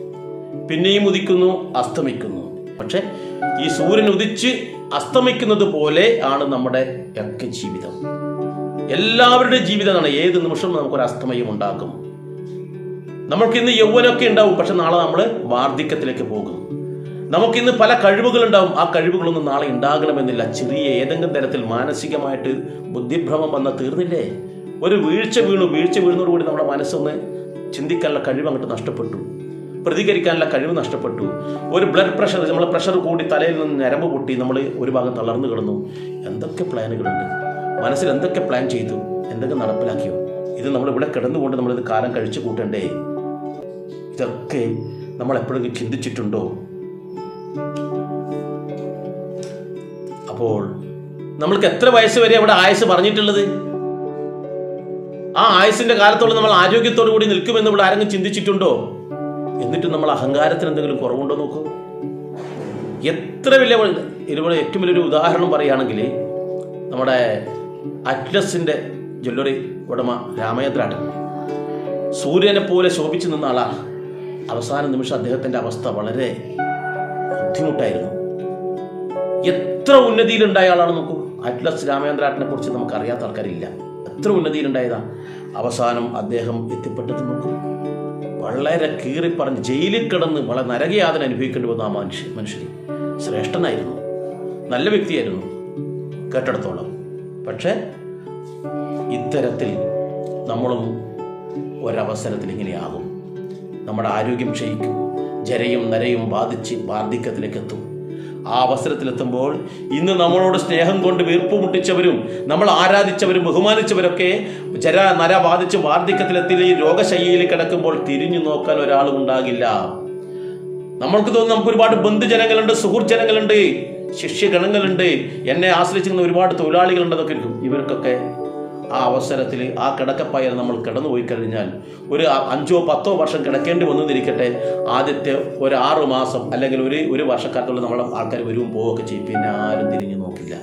പിന്നെയും ഉദിക്കുന്നു, അസ്തമിക്കുന്നു. പക്ഷെ ഈ സൂര്യൻ ഉദിച്ച് അസ്തമിക്കുന്നത് പോലെ ആണ് നമ്മുടെ ഒക്കെ ജീവിതം. എല്ലാവരുടെയും ജീവിതമാണ്. ഏത് നിമിഷവും നമുക്കൊരു അസ്തമയം ഉണ്ടാകും. നമുക്കിന്ന് യൗവനമൊക്കെ ഉണ്ടാവും, പക്ഷെ നാളെ നമ്മൾ വാർദ്ധക്യത്തിലേക്ക് പോകും. നമുക്കിന്ന് പല കഴിവുകളുണ്ടാവും, ആ കഴിവുകളൊന്നും നാളെ ഉണ്ടാകണമെന്നില്ല. ചെറിയ ഏതെങ്കിലും തരത്തിൽ മാനസികമായിട്ട് ബുദ്ധിഭ്രമം വന്നാൽ തീർന്നില്ലേ? ഒരു വീഴ്ച വീഴുന്നതോടുകൂടി നമ്മുടെ മനസ്സൊന്ന് ചിന്തിക്കാനുള്ള കഴിവ് അങ്ങോട്ട് നഷ്ടപ്പെട്ടു, പ്രതികരിക്കാനുള്ള കഴിവ് നഷ്ടപ്പെട്ടു. ഒരു ബ്ലഡ് പ്രഷർ, നമ്മളെ പ്രഷർ കൂടി തലയിൽ നിന്ന് ഞരമ്പ് പൊട്ടി നമ്മൾ ഒരു ഭാഗം തളർന്നു കിടന്നു. എന്തൊക്കെ പ്ലാനുകളുണ്ട് മനസ്സിൽ, എന്തൊക്കെ പ്ലാൻ ചെയ്തു, എന്തൊക്കെ നടപ്പിലാക്കിയോ? ഇത് നമ്മളിവിടെ കിടന്നുകൊണ്ട് നമ്മളിത് കാലം കഴിച്ചു കൂട്ടണ്ടേ? ഇതൊക്കെ നമ്മൾ എപ്പോഴെങ്കിലും ചിന്തിച്ചിട്ടുണ്ടോ? അപ്പോൾ നമ്മൾക്ക് എത്ര വയസ്സ് വരെ അവിടെ ആയുസ് പറഞ്ഞിട്ടുള്ളത്? ആ ആയുസിന്റെ കാലത്തോളം നമ്മൾ ആരോഗ്യത്തോടു കൂടി നിൽക്കുമെന്ന് ഇവിടെ ആരെങ്കിലും ചിന്തിച്ചിട്ടുണ്ടോ? എന്നിട്ടും നമ്മൾ അഹങ്കാരത്തിന് എന്തെങ്കിലും കുറവുണ്ടോ നോക്കൂ. എത്ര വലിയ, ഇവിടെ ഏറ്റവും വലിയൊരു ഉദാഹരണം പറയുകയാണെങ്കിൽ നമ്മുടെ അറ്റ്ലസിന്റെ ജ്വല്ലറി ഉടമ രാമചന്ദ്രേട്ടൻ സൂര്യനെ പോലെ ശോഭിച്ചു നിന്ന ആളാണ്. അവസാന നിമിഷം അദ്ദേഹത്തിൻ്റെ അവസ്ഥ വളരെ ബുദ്ധിമുട്ടായിരുന്നു. എത്ര ഉന്നതിയിലുണ്ടായ ആളാണ് നോക്കൂ. അറ്റ്ലസ് രാമചന്ദ്രേട്ടനെ കുറിച്ച് നമുക്ക് അറിയാത്ത ആൾക്കാരില്ല. എത്ര ഉന്നതിയിലുണ്ടായതാ. അവസാനം അദ്ദേഹം എത്തിപ്പെട്ടത് നോക്കൂ, വളരെ കീറിപ്പറഞ്ഞ് ജയിലിൽ കിടന്ന് വളരെ നരകയാതന അനുഭവിക്കേണ്ടി വന്ന ആ മനുഷ്യൻ ശ്രേഷ്ഠനായിരുന്നു, നല്ല വ്യക്തിയായിരുന്നു കേട്ടിടത്തോളം. പക്ഷേ ഇത്തരത്തിൽ നമ്മളും ഒരവസരത്തിൽ ഇങ്ങനെയാകും. നമ്മുടെ ആരോഗ്യം ക്ഷയിക്കും, ജരയും നരയും ബാധിച്ച് വാർദ്ധക്യത്തിലേക്ക് എത്തും. ആ അവസരത്തിലെത്തുമ്പോൾ ഇന്ന് നമ്മളോട് സ്നേഹം കൊണ്ട് വീർപ്പ് മുട്ടിച്ചവരും നമ്മൾ ആരാധിച്ചവരും ബഹുമാനിച്ചവരൊക്കെ നര ബാധിച്ച് വാർദ്ധക്യത്തിലെത്തി ഈ രോഗശയ്യയിൽ കിടക്കുമ്പോൾ തിരിഞ്ഞു നോക്കാൻ ഒരാളും ഉണ്ടാകില്ല. നമ്മൾക്ക് തോന്നുന്നു നമുക്ക് ഒരുപാട് ബന്ധുജനങ്ങളുണ്ട്, സുഹൃജനങ്ങളുണ്ട്, ശിഷ്യഗണങ്ങളുണ്ട്, എന്നെ ആശ്രയിച്ചിരുന്ന ഒരുപാട് തൊഴിലാളികളുണ്ടെന്നൊക്കെ ഇരിക്കും. ഇവർക്കൊക്കെ ആ അവസരത്തിൽ ആ കിടക്കപ്പായൽ നമ്മൾ കിടന്നുപോയി കഴിഞ്ഞാൽ ഒരു 5-10 വർഷം കിടക്കേണ്ടി വന്നിരിക്കട്ടെ, ആദ്യത്തെ ഒരു 6 മാസം അല്ലെങ്കിൽ ഒരു വർഷക്കാലത്തുള്ള നമ്മളെ ആൾക്കാർ വരും പോവുകയൊക്കെ ചെയ്യും. പിന്നെ ആരും തിരിഞ്ഞു നോക്കില്ല.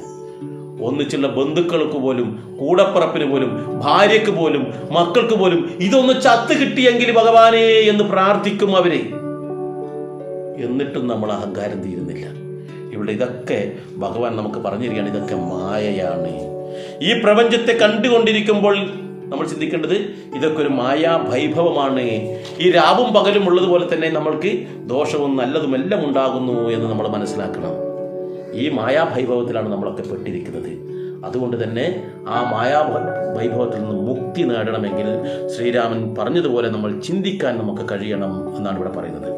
ഒന്നിച്ചുള്ള ബന്ധുക്കൾക്ക് പോലും, കൂടപ്പറപ്പിന് പോലും, ഭാര്യയ്ക്ക് പോലും, മക്കൾക്ക് പോലും ഇതൊന്ന് ചത്ത് കിട്ടിയെങ്കിൽ ഭഗവാനേ എന്ന് പ്രാർത്ഥിക്കും അവരെ. എന്നിട്ടും നമ്മൾ അഹങ്കാരം തീരുന്നില്ല. ഇവിടെ ഇതൊക്കെ ഭഗവാൻ നമുക്ക് പറഞ്ഞു തരികയാണ്, ഇതൊക്കെ മായയാണ്. ഈ പ്രപഞ്ചത്തെ കണ്ടുകൊണ്ടിരിക്കുമ്പോൾ നമ്മൾ ചിന്തിക്കേണ്ടത് ഇതൊക്കെ ഒരു മായാഭൈഭവമാണ്. ഈ രാവും പകലും ഉള്ളതുപോലെ തന്നെ നമ്മൾക്ക് ദോഷവും നല്ലതും എല്ലാം ഉണ്ടാകുന്നു എന്ന് നമ്മൾ മനസ്സിലാക്കണം. ഈ മായാഭൈഭവത്തിലാണ് നമ്മളൊക്കെ പെട്ടിരിക്കുന്നത്. അതുകൊണ്ട് തന്നെ ആ മായാവൈഭവത്തിൽ നിന്ന് മുക്തി നേടണമെങ്കിൽ ശ്രീരാമൻ പറഞ്ഞതുപോലെ നമ്മൾ ചിന്തിക്കാൻ നമുക്ക് കഴിയണം എന്നാണ് ഇവിടെ പറയുന്നത്.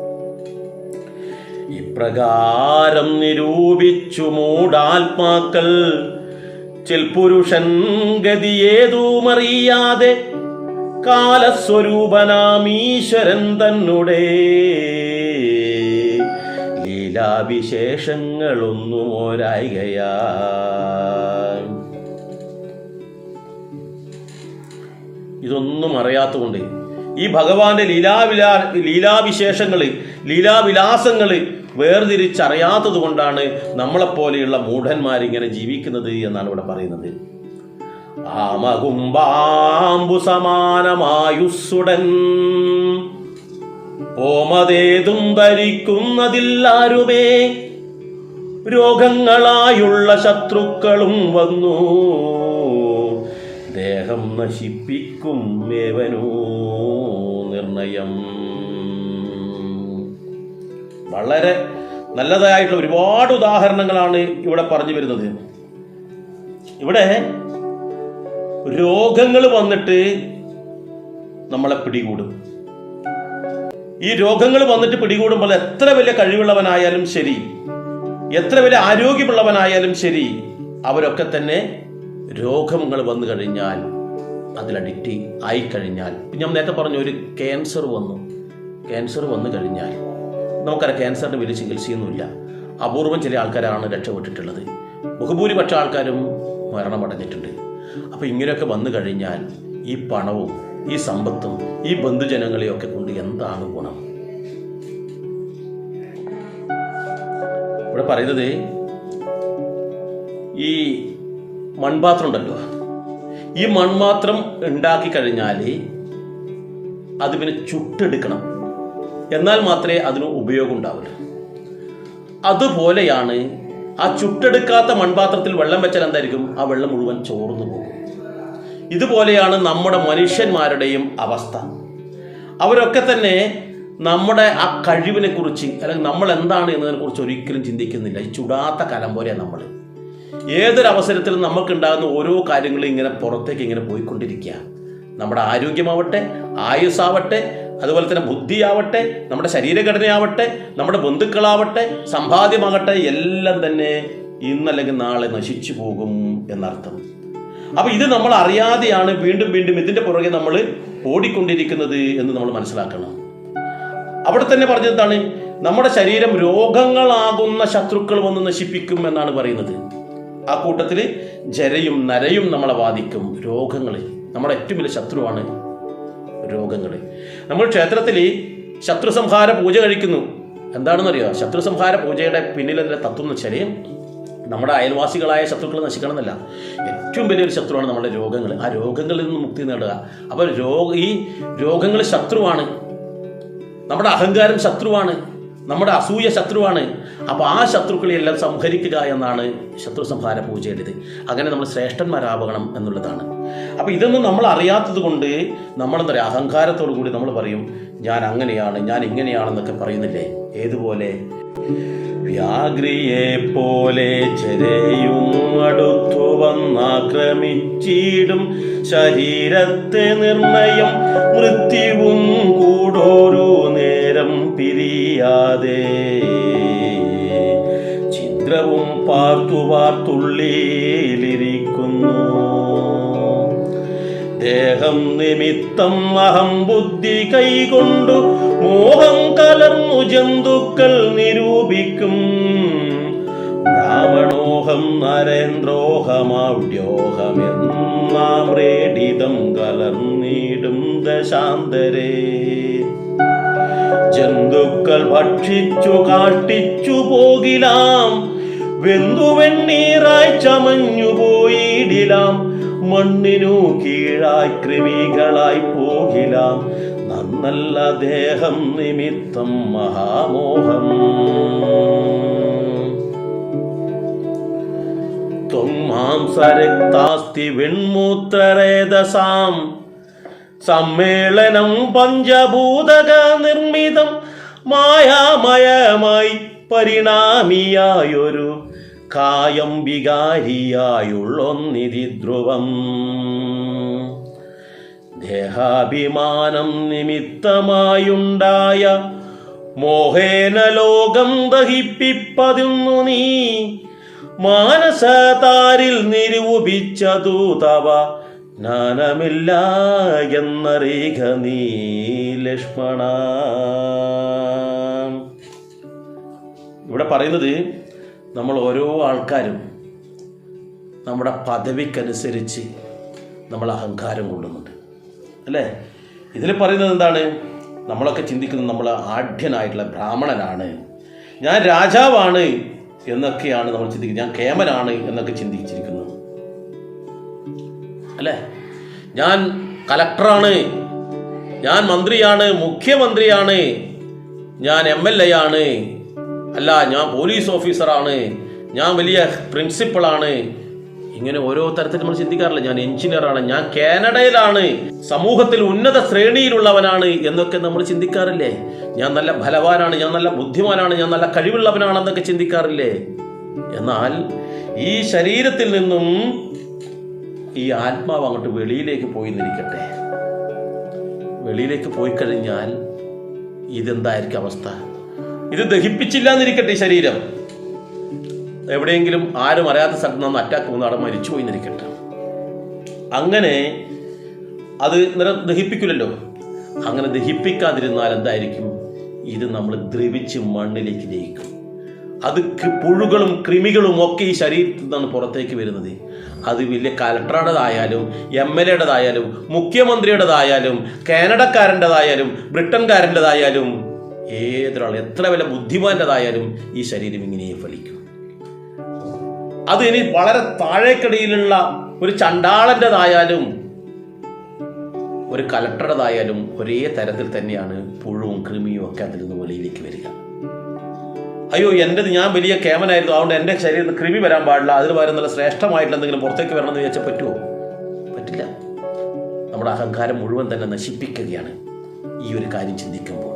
ഇപ്രകാരം നിരൂപിച്ചു മൂഢാത്മാക്കൾ ചിൽപുരുഷൻ ഗതിയേതുമറിയാതെ കാലസ്വരൂപനാമീശ്വരൻ തന്നെ ലീലാവിശേഷങ്ങളൊന്നും ഒരായികയാ. ഇതൊന്നും അറിയാത്തതുകൊണ്ട് ഈ ഭഗവാന്റെ ലീലാവിശേഷങ്ങള് ലീലാവിലാസങ്ങള് വേർതിരിച്ചറിയാത്തത് കൊണ്ടാണ് നമ്മളെപ്പോലെയുള്ള മൂഢന്മാരിങ്ങനെ ജീവിക്കുന്നത് എന്നാണ് ഇവിടെ പറയുന്നത്. ആമകുംബാംബു സമാനമായുസ്സുടൻ ഓമതേതും ധരിക്കുന്നതില്ലാരുമേ രോഗങ്ങളായുള്ള ശത്രുക്കളും വന്നു ദേഹം നശിപ്പിക്കും ഏവനോ നിർണയം. വളരെ നല്ലതായിട്ടുള്ള ഒരുപാട് ഉദാഹരണങ്ങളാണ് ഇവിടെ പറഞ്ഞു വരുന്നത്. ഇവിടെ രോഗങ്ങൾ വന്നിട്ട് നമ്മളെ പിടികൂടും. ഈ രോഗങ്ങൾ വന്നിട്ട് പിടികൂടുമ്പോൾ എത്ര വലിയ കഴിവുള്ളവനായാലും ശരി, എത്ര വലിയ ആരോഗ്യമുള്ളവനായാലും ശരി, അവരൊക്കെ തന്നെ രോഗങ്ങൾ വന്നു കഴിഞ്ഞാൽ, അതിൽ അഡിക്റ്റ് ആയിക്കഴിഞ്ഞാൽ, ഞാൻ നേരത്തെ പറഞ്ഞു ഒരു ക്യാൻസർ വന്നു കഴിഞ്ഞാൽ നമുക്കറിയാം ക്യാൻസറിന് വലിയ ചികിത്സയൊന്നുമില്ല. അപൂർവം ചില ആൾക്കാരാണ് രക്ഷപ്പെട്ടിട്ടുള്ളത്. ബഹുഭൂരിപക്ഷ ആൾക്കാരും മരണമടഞ്ഞിട്ടുണ്ട്. അപ്പോൾ ഇങ്ങനെയൊക്കെ വന്നു കഴിഞ്ഞാൽ ഈ പണവും ഈ സമ്പത്തും ഈ ബന്ധുജനങ്ങളെയൊക്കെ കൊണ്ട് എന്താണ് ഗുണം? ഇവിടെ പറയുന്നത് ഈ മൺപാത്രം ഉണ്ടല്ലോ, ഈ മൺപാത്രം ഉണ്ടാക്കി കഴിഞ്ഞാൽ അത് പിന്നെ ചുട്ടെടുക്കണം, എന്നാൽ മാത്രമേ അതിന് ഉപയോഗം ഉണ്ടാവുള്ളൂ. അതുപോലെയാണ് ആ ചുട്ടെടുക്കാത്ത മൺപാത്രത്തിൽ വെള്ളം വെച്ചാൽ എന്തായിരിക്കും? ആ വെള്ളം മുഴുവൻ ചോർന്നു പോകും. ഇതുപോലെയാണ് നമ്മുടെ മനുഷ്യന്മാരുടെയും അവസ്ഥ. അവരൊക്കെ തന്നെ നമ്മുടെ ആ കഴിവിനെ കുറിച്ച് അല്ലെങ്കിൽ നമ്മൾ എന്താണ് എന്നതിനെ കുറിച്ച് ഒരിക്കലും ചിന്തിക്കുന്നില്ല. ഈ ചുടാത്ത കലം പോലെയാണ് നമ്മൾ. ഏതൊരവസരത്തിലും നമുക്കുണ്ടാകുന്ന ഓരോ കാര്യങ്ങളും ഇങ്ങനെ പുറത്തേക്ക് ഇങ്ങനെ പോയിക്കൊണ്ടിരിക്കുക. നമ്മുടെ ആരോഗ്യമാവട്ടെ, ആയുസ്സാവട്ടെ, അതുപോലെ തന്നെ ബുദ്ധിയാവട്ടെ, നമ്മുടെ ശരീരഘടനയാവട്ടെ, നമ്മുടെ ബന്ധുക്കളാവട്ടെ, സമ്പാദ്യമാകട്ടെ, എല്ലാം തന്നെ ഇന്നല്ലെങ്കിൽ നാളെ നശിച്ചു പോകും എന്നർത്ഥം. അപ്പൊ ഇത് നമ്മൾ അറിയാതെയാണ് വീണ്ടും വീണ്ടും ഇതിന്റെ പുറകെ നമ്മൾ ഓടിക്കൊണ്ടിരിക്കുന്നത് എന്ന് നമ്മൾ മനസ്സിലാക്കണം. അവിടെ തന്നെ പറഞ്ഞതാണ്, നമ്മുടെ ശരീരം രോഗങ്ങളാകുന്ന ശത്രുക്കൾ വന്ന് നശിപ്പിക്കും എന്നാണ് പറയുന്നത്. ആ കൂട്ടത്തിൽ ജരയും നരയും നമ്മളെ ബാധിക്കും. രോഗങ്ങൾ നമ്മുടെ ഏറ്റവും വലിയ ശത്രുവാണ് രോഗങ്ങൾ. നമ്മൾ ക്ഷേത്രത്തിൽ ശത്രുസംഹാര പൂജ കഴിക്കുന്നു. എന്താണെന്നറിയോ? ശത്രുസംഹാര പൂജയുടെ പിന്നിലെന്താ തത്വം എന്ന് വെച്ചാൽ നമ്മുടെ അയൽവാസികളായ ശത്രുക്കൾ നശിക്കണം എന്നല്ല. ഏറ്റവും വലിയൊരു ശത്രുവാണ് നമ്മുടെ രോഗങ്ങൾ. ആ രോഗങ്ങളിൽ നിന്ന് മുക്തി നേടുക. അപ്പോൾ ഈ രോഗങ്ങൾ ശത്രുവാണ്, നമ്മുടെ അഹങ്കാരം ശത്രുവാണ്, നമ്മുടെ അസൂയ ശത്രുവാണ്. അപ്പോൾ ആ ശത്രുക്കളെയെല്ലാം സംഹരിക്കുക എന്നാണ് ശത്രു സംഹാര പൂജയുടേത്. അങ്ങനെ നമ്മൾ ശ്രേഷ്ഠന്മാരാകണം എന്നുള്ളതാണ്. അപ്പോൾ ഇതൊന്നും നമ്മൾ അറിയാത്തത് കൊണ്ട് നമ്മളെന്താ പറയുക, അഹങ്കാരത്തോടു കൂടി നമ്മൾ പറയും ഞാൻ അങ്ങനെയാണ്, ഞാൻ ഇങ്ങനെയാണെന്നൊക്കെ പറയുന്നില്ലേ. ഏതുപോലെ? വ്യാഗ്രിയെ പോലെ ചെരയും അടുത്തു വന്നാക്രമിച്ചിടും ശരീരത്തെ നിർണയം മൃത്യുവും കൂടോരു നേരം പിരിയാതെ ഛിദ്രവും പാർത്തുള്ളിലിരിക്കുന്നു. ദേഹം നിമിത്തം അഹം ബുദ്ധി കൈകൊണ്ടു മോഹം കലർന്നു ജന്തുക്കൾ നിരൂപിക്കും. ബ്രാഹ്മണോഹം നരേന്ദ്രോഹമൗഢ്യോഹമെന്നാമ്രേഡിതം കലർന്നിടും ദശാന്തരേ. ജന്തുക്കൾ ഭക്ഷിച്ചു കാഷ്ടിച്ചു പോകിലാം, വെന്തുവെണ്ണീറായി ചമഞ്ഞു പോയിടിലാം. മണ്ണിനു കീഴായി കൃമികളായി പോകിലാം, നന്നല്ല ദേഹം നിമിത്തം മഹാമോഹം. ത്വം മാംസരക്താസ്തി വെൺമൂത്രരേതസാം സമ്മേളനം പഞ്ചഭൂതക നിർമ്മിതം മായാമയമായി പരിണാമിയായൊരു കായം വികാരിയായുള്ളൊന്നിതി ധ്രുവം. ദേഹാഭിമാനം നിമിത്തമായുണ്ടായ മോഹേന ലോകം ദഹിപ്പിപ്പതിന്നു നീ മാനസതാരിൽ നിരൂപിച്ചതു തവ ജ്ഞാനമില്ല എന്നറിയുക നീ ലക്ഷ്മണ. ഇവിടെ പറയുന്നത് നമ്മൾ ഓരോ ആൾക്കാരും നമ്മുടെ പദവിക്കനുസരിച്ച് നമ്മൾ അഹങ്കാരം കൊള്ളുന്നുണ്ട് അല്ലേ? ഇതിൽ പറയുന്നത് എന്താണ്? നമ്മളൊക്കെ ചിന്തിക്കുന്നത് നമ്മൾ ആഢ്യനായിട്ടുള്ള ബ്രാഹ്മണനാണ്, ഞാൻ രാജാവാണ് എന്നൊക്കെയാണ് നമ്മൾ ചിന്തിക്കുന്നത്, ഞാൻ കേമനാണ് എന്നൊക്കെ ചിന്തിച്ചിരിക്കുന്നു അല്ലേ? ഞാൻ കലക്ടറാണ്, ഞാൻ മന്ത്രിയാണ്, മുഖ്യമന്ത്രിയാണ്, ഞാൻ MLA ആണ്, അല്ല ഞാൻ പോലീസ് ഓഫീസറാണ്, ഞാൻ വലിയ പ്രിൻസിപ്പളാണ്. ഇങ്ങനെ ഓരോ തരത്തിൽ നമ്മൾ ചിന്തിക്കാറില്ല. ഞാൻ എഞ്ചിനീയറാണ്, ഞാൻ കാനഡയിലാണ്, സമൂഹത്തിൽ ഉന്നത ശ്രേണിയിലുള്ളവനാണ് എന്നൊക്കെ നമ്മൾ ചിന്തിക്കാറില്ലേ? ഞാൻ നല്ല ബലവാനാണ്, ഞാൻ നല്ല ബുദ്ധിമാനാണ്, ഞാൻ നല്ല കഴിവുള്ളവനാണെന്നൊക്കെ ചിന്തിക്കാറില്ലേ? എന്നാൽ ഈ ശരീരത്തിൽ നിന്നും ഈ ആത്മാവ് അങ്ങോട്ട് വെളിയിലേക്ക് പോയി നിൽക്കട്ടെ. വെളിയിലേക്ക് പോയി കഴിഞ്ഞാൽ ഇതെന്തായിരിക്കും അവസ്ഥ? ഇത് ദഹിപ്പിച്ചില്ല എന്നിരിക്കട്ടെ, ഈ ശരീരം എവിടെയെങ്കിലും ആരും അറിയാത്ത സ്ഥലത്ത് നിന്ന് അറ്റാക്ക് വന്ന് അവിടെ മരിച്ചു പോയി എന്നിരിക്കട്ടെ. അങ്ങനെ അത് ദഹിപ്പിക്കില്ലല്ലോ. അങ്ങനെ ദഹിപ്പിക്കാതിരുന്നാൽ എന്തായിരിക്കും? ഇത് നമ്മൾ ദ്രവിച്ച് മണ്ണിലേക്ക് ലയിക്കും. അത് പുഴുകളും കൃമികളും ഒക്കെ ഈ ശരീരത്തിൽ നിന്നാണ് പുറത്തേക്ക് വരുന്നത്. അത് വലിയ കലക്ടറുടേതായാലും MLAയുടേതായാലും മുഖ്യമന്ത്രിയുടേതായാലും കാനഡക്കാരൻ്റെതായാലും ബ്രിട്ടൻകാരൻ്റെതായാലും ഏതൊരാൾ എത്ര വില ബുദ്ധിമാൻ്റെതായാലും ഈ ശരീരം ഇങ്ങനെ ഫലിക്കും. അത് ഇനി വളരെ താഴേക്കടിയിലുള്ള ഒരു ചണ്ടാളൻ്റെതായാലും ഒരു കലക്ടറുടേതായാലും ഒരേ തരത്തിൽ തന്നെയാണ് പുഴുവും കൃമിയും ഒക്കെ അതിൽ നിന്ന് വെളിയിലേക്ക് വരിക. അയ്യോ എൻ്റെത് ഞാൻ വലിയ കേമനായിരുന്നു, അതുകൊണ്ട് എൻ്റെ ശരീരത്തിൽ കൃമി വരാൻ പാടില്ല, അതിന് പകരം നല്ല ശ്രേഷ്ഠമായിട്ടുള്ള എന്തെങ്കിലും പുറത്തേക്ക് വരണമെന്ന് വിചാരിച്ചാൽ പറ്റുമോ? പറ്റില്ല. നമ്മുടെ അഹങ്കാരം മുഴുവൻ തന്നെ നശിപ്പിക്കുകയാണ് ഈ ഒരു കാര്യം ചിന്തിക്കുമ്പോൾ.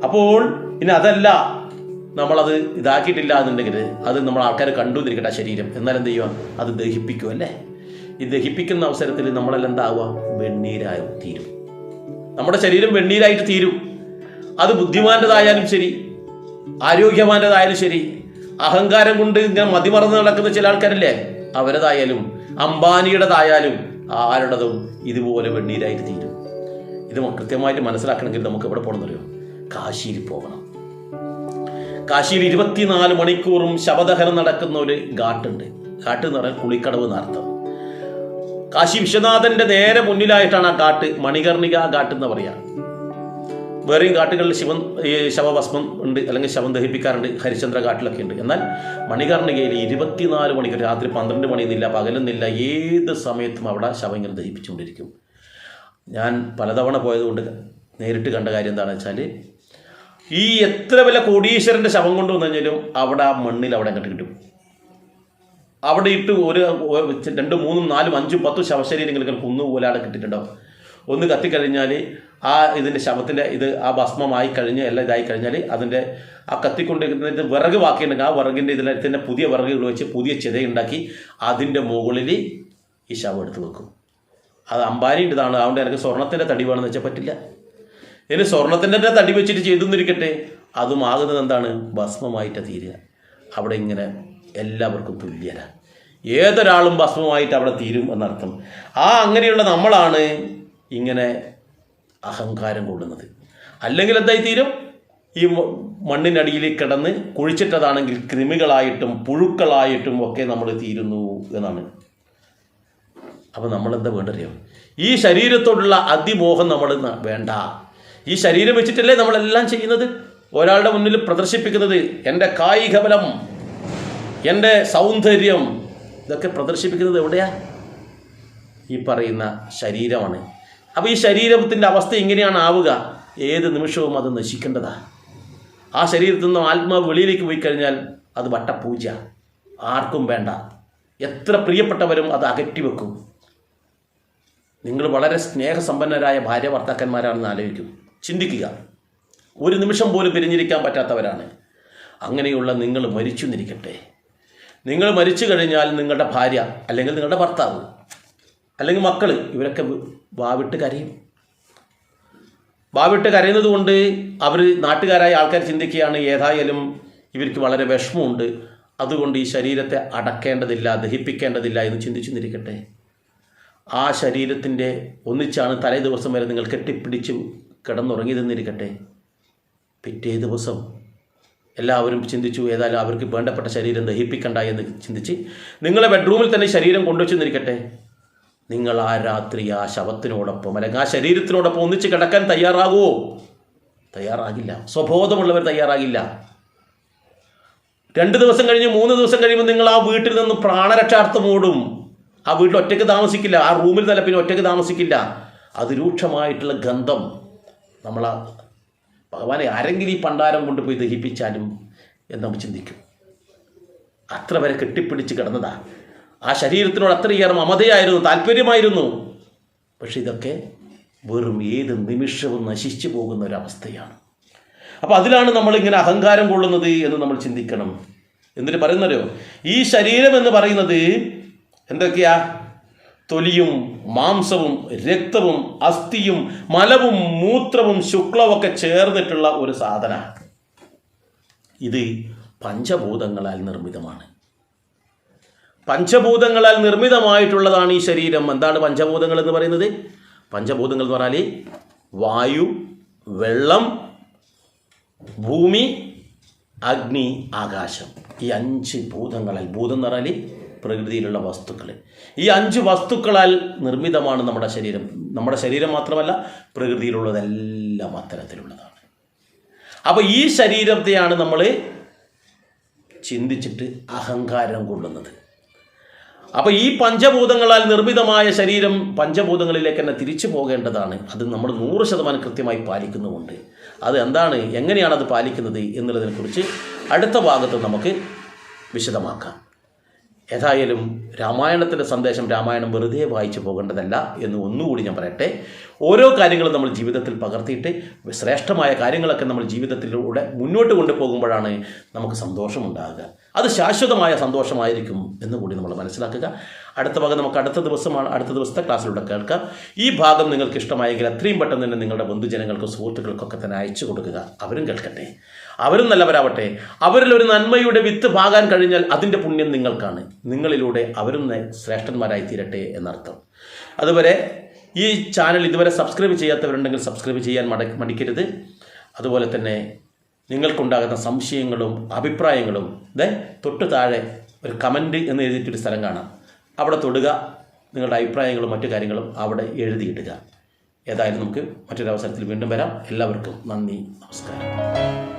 അപ്പോൾ ഇനി അതല്ല, നമ്മളത് ഇതാക്കിയിട്ടില്ല എന്നുണ്ടെങ്കിൽ അത് നമ്മൾ ആൾക്കാർ കണ്ടുവന്നിരിക്കട്ടെ ശരീരം, എന്നാൽ എന്ത് ചെയ്യുക? അത് ദഹിപ്പിക്കും അല്ലേ? ഈ ദഹിപ്പിക്കുന്ന അവസരത്തിൽ നമ്മളെല്ലാം എന്താവുക? വെണ്ണീരായി തീരും. നമ്മുടെ ശരീരം വെണ്ണീരായിട്ട് തീരും. അത് ബുദ്ധിമാൻ്റെതായാലും ശരി, ആരോഗ്യവാൻ്റെതായാലും ശരി, അഹങ്കാരം കൊണ്ട് ഇങ്ങനെ മതിമറന്ന് നടക്കുന്ന ചില ആൾക്കാരില്ലേ, അവരതായാലും അംബാനിയുടേതായാലും ആരുടേതും ഇതുപോലെ വെണ്ണീരായിട്ട് തീരും. ഇത് കൃത്യമായിട്ട് മനസ്സിലാക്കണമെങ്കിൽ നമുക്ക് എവിടെ പോകണമെന്നറിയോ? കാശിയിൽ പോകണം. കാശിയിൽ 24 മണിക്കൂറും ശവദഹനം നടക്കുന്ന ഒരു ഘാട്ടുണ്ട്. ഘാട്ട് എന്ന് പറഞ്ഞാൽ കുളിക്കടവ് എന്നർത്ഥം. കാശി വിശ്വനാഥന്റെ നേരെ മുന്നിലായിട്ടാണ് ആ ഘാട്ട്. മണികർണിക ഘാട്ട് എന്ന് പറയാം. വേറെയും ഘാട്ടുകളിൽ ശവഭസ്മം ഉണ്ട്, അല്ലെങ്കിൽ ശവം ദഹിപ്പിക്കാറുണ്ട്. ഹരിശ്ചന്ദ്ര ഘാട്ടിലൊക്കെ ഉണ്ട്. എന്നാൽ മണികർണികയിൽ 24 മണിക്കൂർ, രാത്രി 12 മണിയെന്നില്ല, പകലെന്നില്ല, ഏത് സമയത്തും അവിടെ ശവം ഇങ്ങനെ ദഹിപ്പിച്ചുകൊണ്ടിരിക്കും. ഞാൻ പലതവണ പോയതുകൊണ്ട് നേരിട്ട് കണ്ട കാര്യം എന്താണെന്ന് വെച്ചാൽ, ഈ എത്ര വലിയ കോടീശ്വരൻ്റെ ശവം കൊണ്ടുവന്നു കഴിഞ്ഞാലും അവിടെ ആ മണ്ണിൽ അവിടെ അങ്ങോട്ട് കിട്ടും. അവിടെ ഇട്ട് ഒരു 2, 3, 4, 5, 10 ശവശരീരങ്ങൾ കുന്നുപോലെ അവിടെ കിട്ടിയിട്ടുണ്ടാവും. ഒന്ന് കത്തിക്കഴിഞ്ഞാൽ ആ ഇതിൻ്റെ ശവത്തിൻ്റെ ആ ഭസ്മമായി കഴിഞ്ഞ് എല്ലാം ഇതായി കഴിഞ്ഞാൽ അതിൻ്റെ ആ കത്തിക്കൊണ്ടിരിക്കുന്നതിൻ്റെ വിറക് ബാക്കിയുണ്ടെങ്കിൽ ആ വിറകിൻ്റെ ഇതിനകത്ത് പുതിയ വിറകുകൾ വെച്ച് പുതിയ ചിതയുണ്ടാക്കി അതിൻ്റെ മുകളിൽ ഈ ശവം എടുത്ത് വെക്കും. അത് അംബാനിൻ്റെതാണ്, അതുകൊണ്ട് എനിക്ക് സ്വർണത്തിൻ്റെ തടി വേണമെന്ന് വെച്ചാൽ പറ്റില്ല. ഇനി സ്വർണത്തിൻ്റെ തടി വെച്ചിട്ട് ചെയ്തെന്നിരിക്കട്ടെ, അതും ആകുന്നത് എന്താണ്? ഭസ്മമായിട്ട് തീരുക. അവിടെ ഇങ്ങനെ എല്ലാവർക്കും തുല്യര, ഏതൊരാളും ഭസ്മമായിട്ട് അവിടെ തീരും എന്നർത്ഥം. അങ്ങനെയുള്ള നമ്മളാണ് ഇങ്ങനെ അഹങ്കാരം കൊള്ളുന്നത്. അല്ലെങ്കിൽ എന്തായി തീരും? ഈ മണ്ണിനടിയിൽ കിടന്ന് കുഴിച്ചിട്ടതാണെങ്കിൽ കൃമികളായിട്ടും പുഴുക്കളായിട്ടും ഒക്കെ നമ്മൾ തീരുന്നു എന്നാണ്. അപ്പോൾ നമ്മളെന്താ വേണ്ടറിയോ? ഈ ശരീരത്തോടുള്ള അതിമോഹം നമ്മൾ വേണ്ട. ഈ ശരീരം വെച്ചിട്ടല്ലേ നമ്മളെല്ലാം ചെയ്യുന്നത്. ഒരാളുടെ മുന്നിൽ പ്രദർശിപ്പിക്കുന്നത് എൻ്റെ കായിക ബലം, എൻ്റെ സൗന്ദര്യം, ഇതൊക്കെ പ്രദർശിപ്പിക്കുന്നത് എവിടെയാ? ഈ പറയുന്ന ശരീരമാണ്. അപ്പോൾ ഈ ശരീരത്തിൻ്റെ അവസ്ഥ ഇങ്ങനെയാണ് ആവുക. ഏത് നിമിഷവും അത് നശിക്കേണ്ടതാ. ആ ശരീരത്തിൽ നിന്നും ആത്മാവ് വെളിയിലേക്ക് പോയി കഴിഞ്ഞാൽ അത് വട്ടപൂജ, ആർക്കും വേണ്ട. എത്ര പ്രിയപ്പെട്ടവരും അത് അകറ്റി വെക്കും. നിങ്ങൾ വളരെ സ്നേഹസമ്പന്നരായ ഭാര്യ ഭർത്താക്കന്മാരാണെന്ന് ആലോചിക്കും, ചിന്തിക്കുക. ഒരു നിമിഷം പോലും പിരിഞ്ഞിരിക്കാൻ പറ്റാത്തവരാണ്. അങ്ങനെയുള്ള നിങ്ങൾ മരിച്ചു എന്നിരിക്കട്ടെ. നിങ്ങൾ മരിച്ചു കഴിഞ്ഞാൽ നിങ്ങളുടെ ഭാര്യ അല്ലെങ്കിൽ നിങ്ങളുടെ ഭർത്താവ് അല്ലെങ്കിൽ മക്കൾ ഇവരൊക്കെ വാവിട്ട് കരയും. വാവിട്ട് കരയുന്നത് കൊണ്ട് അവർ നാട്ടുകാരായ ആൾക്കാർ ചിന്തിക്കുകയാണ്, ഏതായാലും ഇവർക്ക് വളരെ വിഷമമുണ്ട്, അതുകൊണ്ട് ഈ ശരീരത്തെ അടക്കേണ്ടതില്ല, ദഹിപ്പിക്കേണ്ടതില്ല എന്ന് ചിന്തിച്ചു നിന്നിരിക്കട്ടെ. ആ ശരീരത്തിൻ്റെ ഒന്നിച്ചാണ് തലേ ദിവസം വരെ നിങ്ങൾ കെട്ടിപ്പിടിച്ച് കിടന്നുറങ്ങി നിന്നിരിക്കട്ടെ. പിറ്റേ ദിവസം എല്ലാവരും ചിന്തിച്ചു, ഏതായാലും അവർക്ക് വേണ്ടപ്പെട്ട ശരീരം ദഹിപ്പിക്കണ്ട എന്ന് ചിന്തിച്ച് നിങ്ങളെ ബെഡ്റൂമിൽ തന്നെ ശരീരം കൊണ്ടുവച്ചു നിന്നിരിക്കട്ടെ. നിങ്ങൾ ആ രാത്രി ആ ശവത്തിനോടൊപ്പം അല്ലെങ്കിൽ ആ ശരീരത്തിനോടൊപ്പം ഒന്നിച്ച് കിടക്കാൻ തയ്യാറാകുമോ? തയ്യാറാകില്ല. സ്വബോധമുള്ളവർ തയ്യാറാകില്ല. 2 ദിവസം കഴിഞ്ഞ് 3 ദിവസം കഴിയുമ്പോൾ നിങ്ങൾ ആ വീട്ടിൽ നിന്ന് പ്രാണരക്ഷാർത്ഥം ഓടും. ആ വീട്ടിൽ ഒറ്റയ്ക്ക് താമസിക്കില്ല, ആ റൂമിൽ തന്നെ പിന്നെ ഒറ്റയ്ക്ക് താമസിക്കില്ല. അതിരൂക്ഷമായിട്ടുള്ള ഗന്ധം. നമ്മളാ ഭഗവാനെ ആരെങ്കിലും ഈ പണ്ടാരം കൊണ്ടുപോയി ദഹിപ്പിച്ചാലും എന്ന് നമ്മൾ ചിന്തിക്കും. അത്ര വരെ കെട്ടിപ്പിടിച്ച് കിടന്നതാ. ആ ശരീരത്തിനോട് അത്രയേറെ മമതയായിരുന്നു, താല്പര്യമായിരുന്നു. പക്ഷെ ഇതൊക്കെ വെറും ഏത് നിമിഷവും നശിച്ചു പോകുന്ന ഒരവസ്ഥയാണ്. അപ്പോൾ അതിലാണ് നമ്മളിങ്ങനെ അഹങ്കാരം കൊള്ളുന്നത് എന്ന് നമ്മൾ ചിന്തിക്കണം. എന്നിട്ട് പറയുന്നല്ലോ, ഈ ശരീരം എന്ന് പറയുന്നത് എന്തൊക്കെയാ? തൊലിയും മാംസവും രക്തവും അസ്ഥിയും മലവും മൂത്രവും ശുക്ലവും ഒക്കെ ചേർന്നിട്ടുള്ള ഒരു സാധന. ഇത് പഞ്ചഭൂതങ്ങളാൽ നിർമ്മിതമാണ്. പഞ്ചഭൂതങ്ങളാൽ നിർമ്മിതമായിട്ടുള്ളതാണ് ഈ ശരീരം. എന്താണ് പഞ്ചഭൂതങ്ങൾ എന്ന് പറയുന്നത്? പഞ്ചഭൂതങ്ങൾ എന്ന് പറഞ്ഞാൽ വായു, വെള്ളം, ഭൂമി, അഗ്നി, ആകാശം. ഈ 5 ഭൂതങ്ങളാൽ, ഭൂതം എന്ന് പറഞ്ഞാൽ പ്രകൃതിയിലുള്ള വസ്തുക്കൾ, ഈ 5 വസ്തുക്കളാൽ നിർമ്മിതമാണ് നമ്മുടെ ശരീരം. നമ്മുടെ ശരീരം മാത്രമല്ല, പ്രകൃതിയിലുള്ളതെല്ലാം അത്തരത്തിലുള്ളതാണ്. അപ്പോൾ ഈ ശരീരത്തെയാണ് നമ്മൾ ചിന്തിച്ചിട്ട് അഹങ്കാരം കൊള്ളുന്നത്. അപ്പോൾ ഈ പഞ്ചഭൂതങ്ങളാൽ നിർമ്മിതമായ ശരീരം പഞ്ചഭൂതങ്ങളിലേക്ക് തന്നെ തിരിച്ചു പോകേണ്ടതാണ്. അത് നമ്മൾ 100% കൃത്യമായി പാലിക്കുന്നുമുണ്ട്. അത് എന്താണ്, എങ്ങനെയാണ് അത് പാലിക്കുന്നത് എന്നുള്ളതിനെക്കുറിച്ച് അടുത്ത ഭാഗത്ത് നമുക്ക് വിശദമാക്കാം. ഏതായാലും രാമായണത്തിൻ്റെ സന്ദേശം, രാമായണം വെറുതെ വായിച്ചു പോകേണ്ടതല്ല എന്ന് ഒന്നുകൂടി ഞാൻ പറയട്ടെ. ഓരോ കാര്യങ്ങളും നമ്മൾ ജീവിതത്തിൽ പകർത്തിയിട്ട് ശ്രേഷ്ഠമായ കാര്യങ്ങളൊക്കെ നമ്മൾ ജീവിതത്തിലൂടെ മുന്നോട്ട് കൊണ്ടുപോകുമ്പോഴാണ് നമുക്ക് സന്തോഷമുണ്ടാകുക. അത് ശാശ്വതമായ സന്തോഷമായിരിക്കും എന്നുകൂടി നമ്മൾ മനസ്സിലാക്കുക. അടുത്ത ഭാഗം നമുക്ക് അടുത്ത ദിവസത്തെ ക്ലാസ്സിലൂടെ കേൾക്കാം. ഈ ഭാഗം നിങ്ങൾക്ക് ഇഷ്ടമായെങ്കിൽ എത്രയും പെട്ടെന്ന് തന്നെ നിങ്ങളുടെ ബന്ധുജനങ്ങൾക്കും സുഹൃത്തുക്കൾക്കൊക്കെ തന്നെ അയച്ചു കൊടുക്കുക. അവരും കേൾക്കട്ടെ, അവരും നല്ലവരാവട്ടെ. അവരിൽ ഒരു നന്മയുടെ വിത്ത് പാകാൻ കഴിഞ്ഞാൽ അതിൻ്റെ പുണ്യം നിങ്ങൾക്കാണ്. നിങ്ങളിലൂടെ അവരും ശ്രേഷ്ഠന്മാരായി തീരട്ടെ എന്നർത്ഥം. അതുവരെ ഈ ചാനൽ ഇതുവരെ സബ്സ്ക്രൈബ് ചെയ്യാത്തവരുണ്ടെങ്കിൽ സബ്സ്ക്രൈബ് ചെയ്യാൻ മടിക്കരുത്. അതുപോലെ തന്നെ നിങ്ങൾക്കുണ്ടാകുന്ന സംശയങ്ങളും അഭിപ്രായങ്ങളും തൊട്ട് താഴെ ഒരു കമൻറ്റ് എന്ന് എഴുതിയിട്ടൊരു സ്ഥലം കാണാം, അവിടെ തൊടുക. നിങ്ങളുടെ അഭിപ്രായങ്ങളും മറ്റു കാര്യങ്ങളും അവിടെ എഴുതിയിടുക. ഏതായാലും നമുക്ക് മറ്റൊരവസരത്തിൽ വീണ്ടും വരാം. എല്ലാവർക്കും നന്ദി, നമസ്കാരം.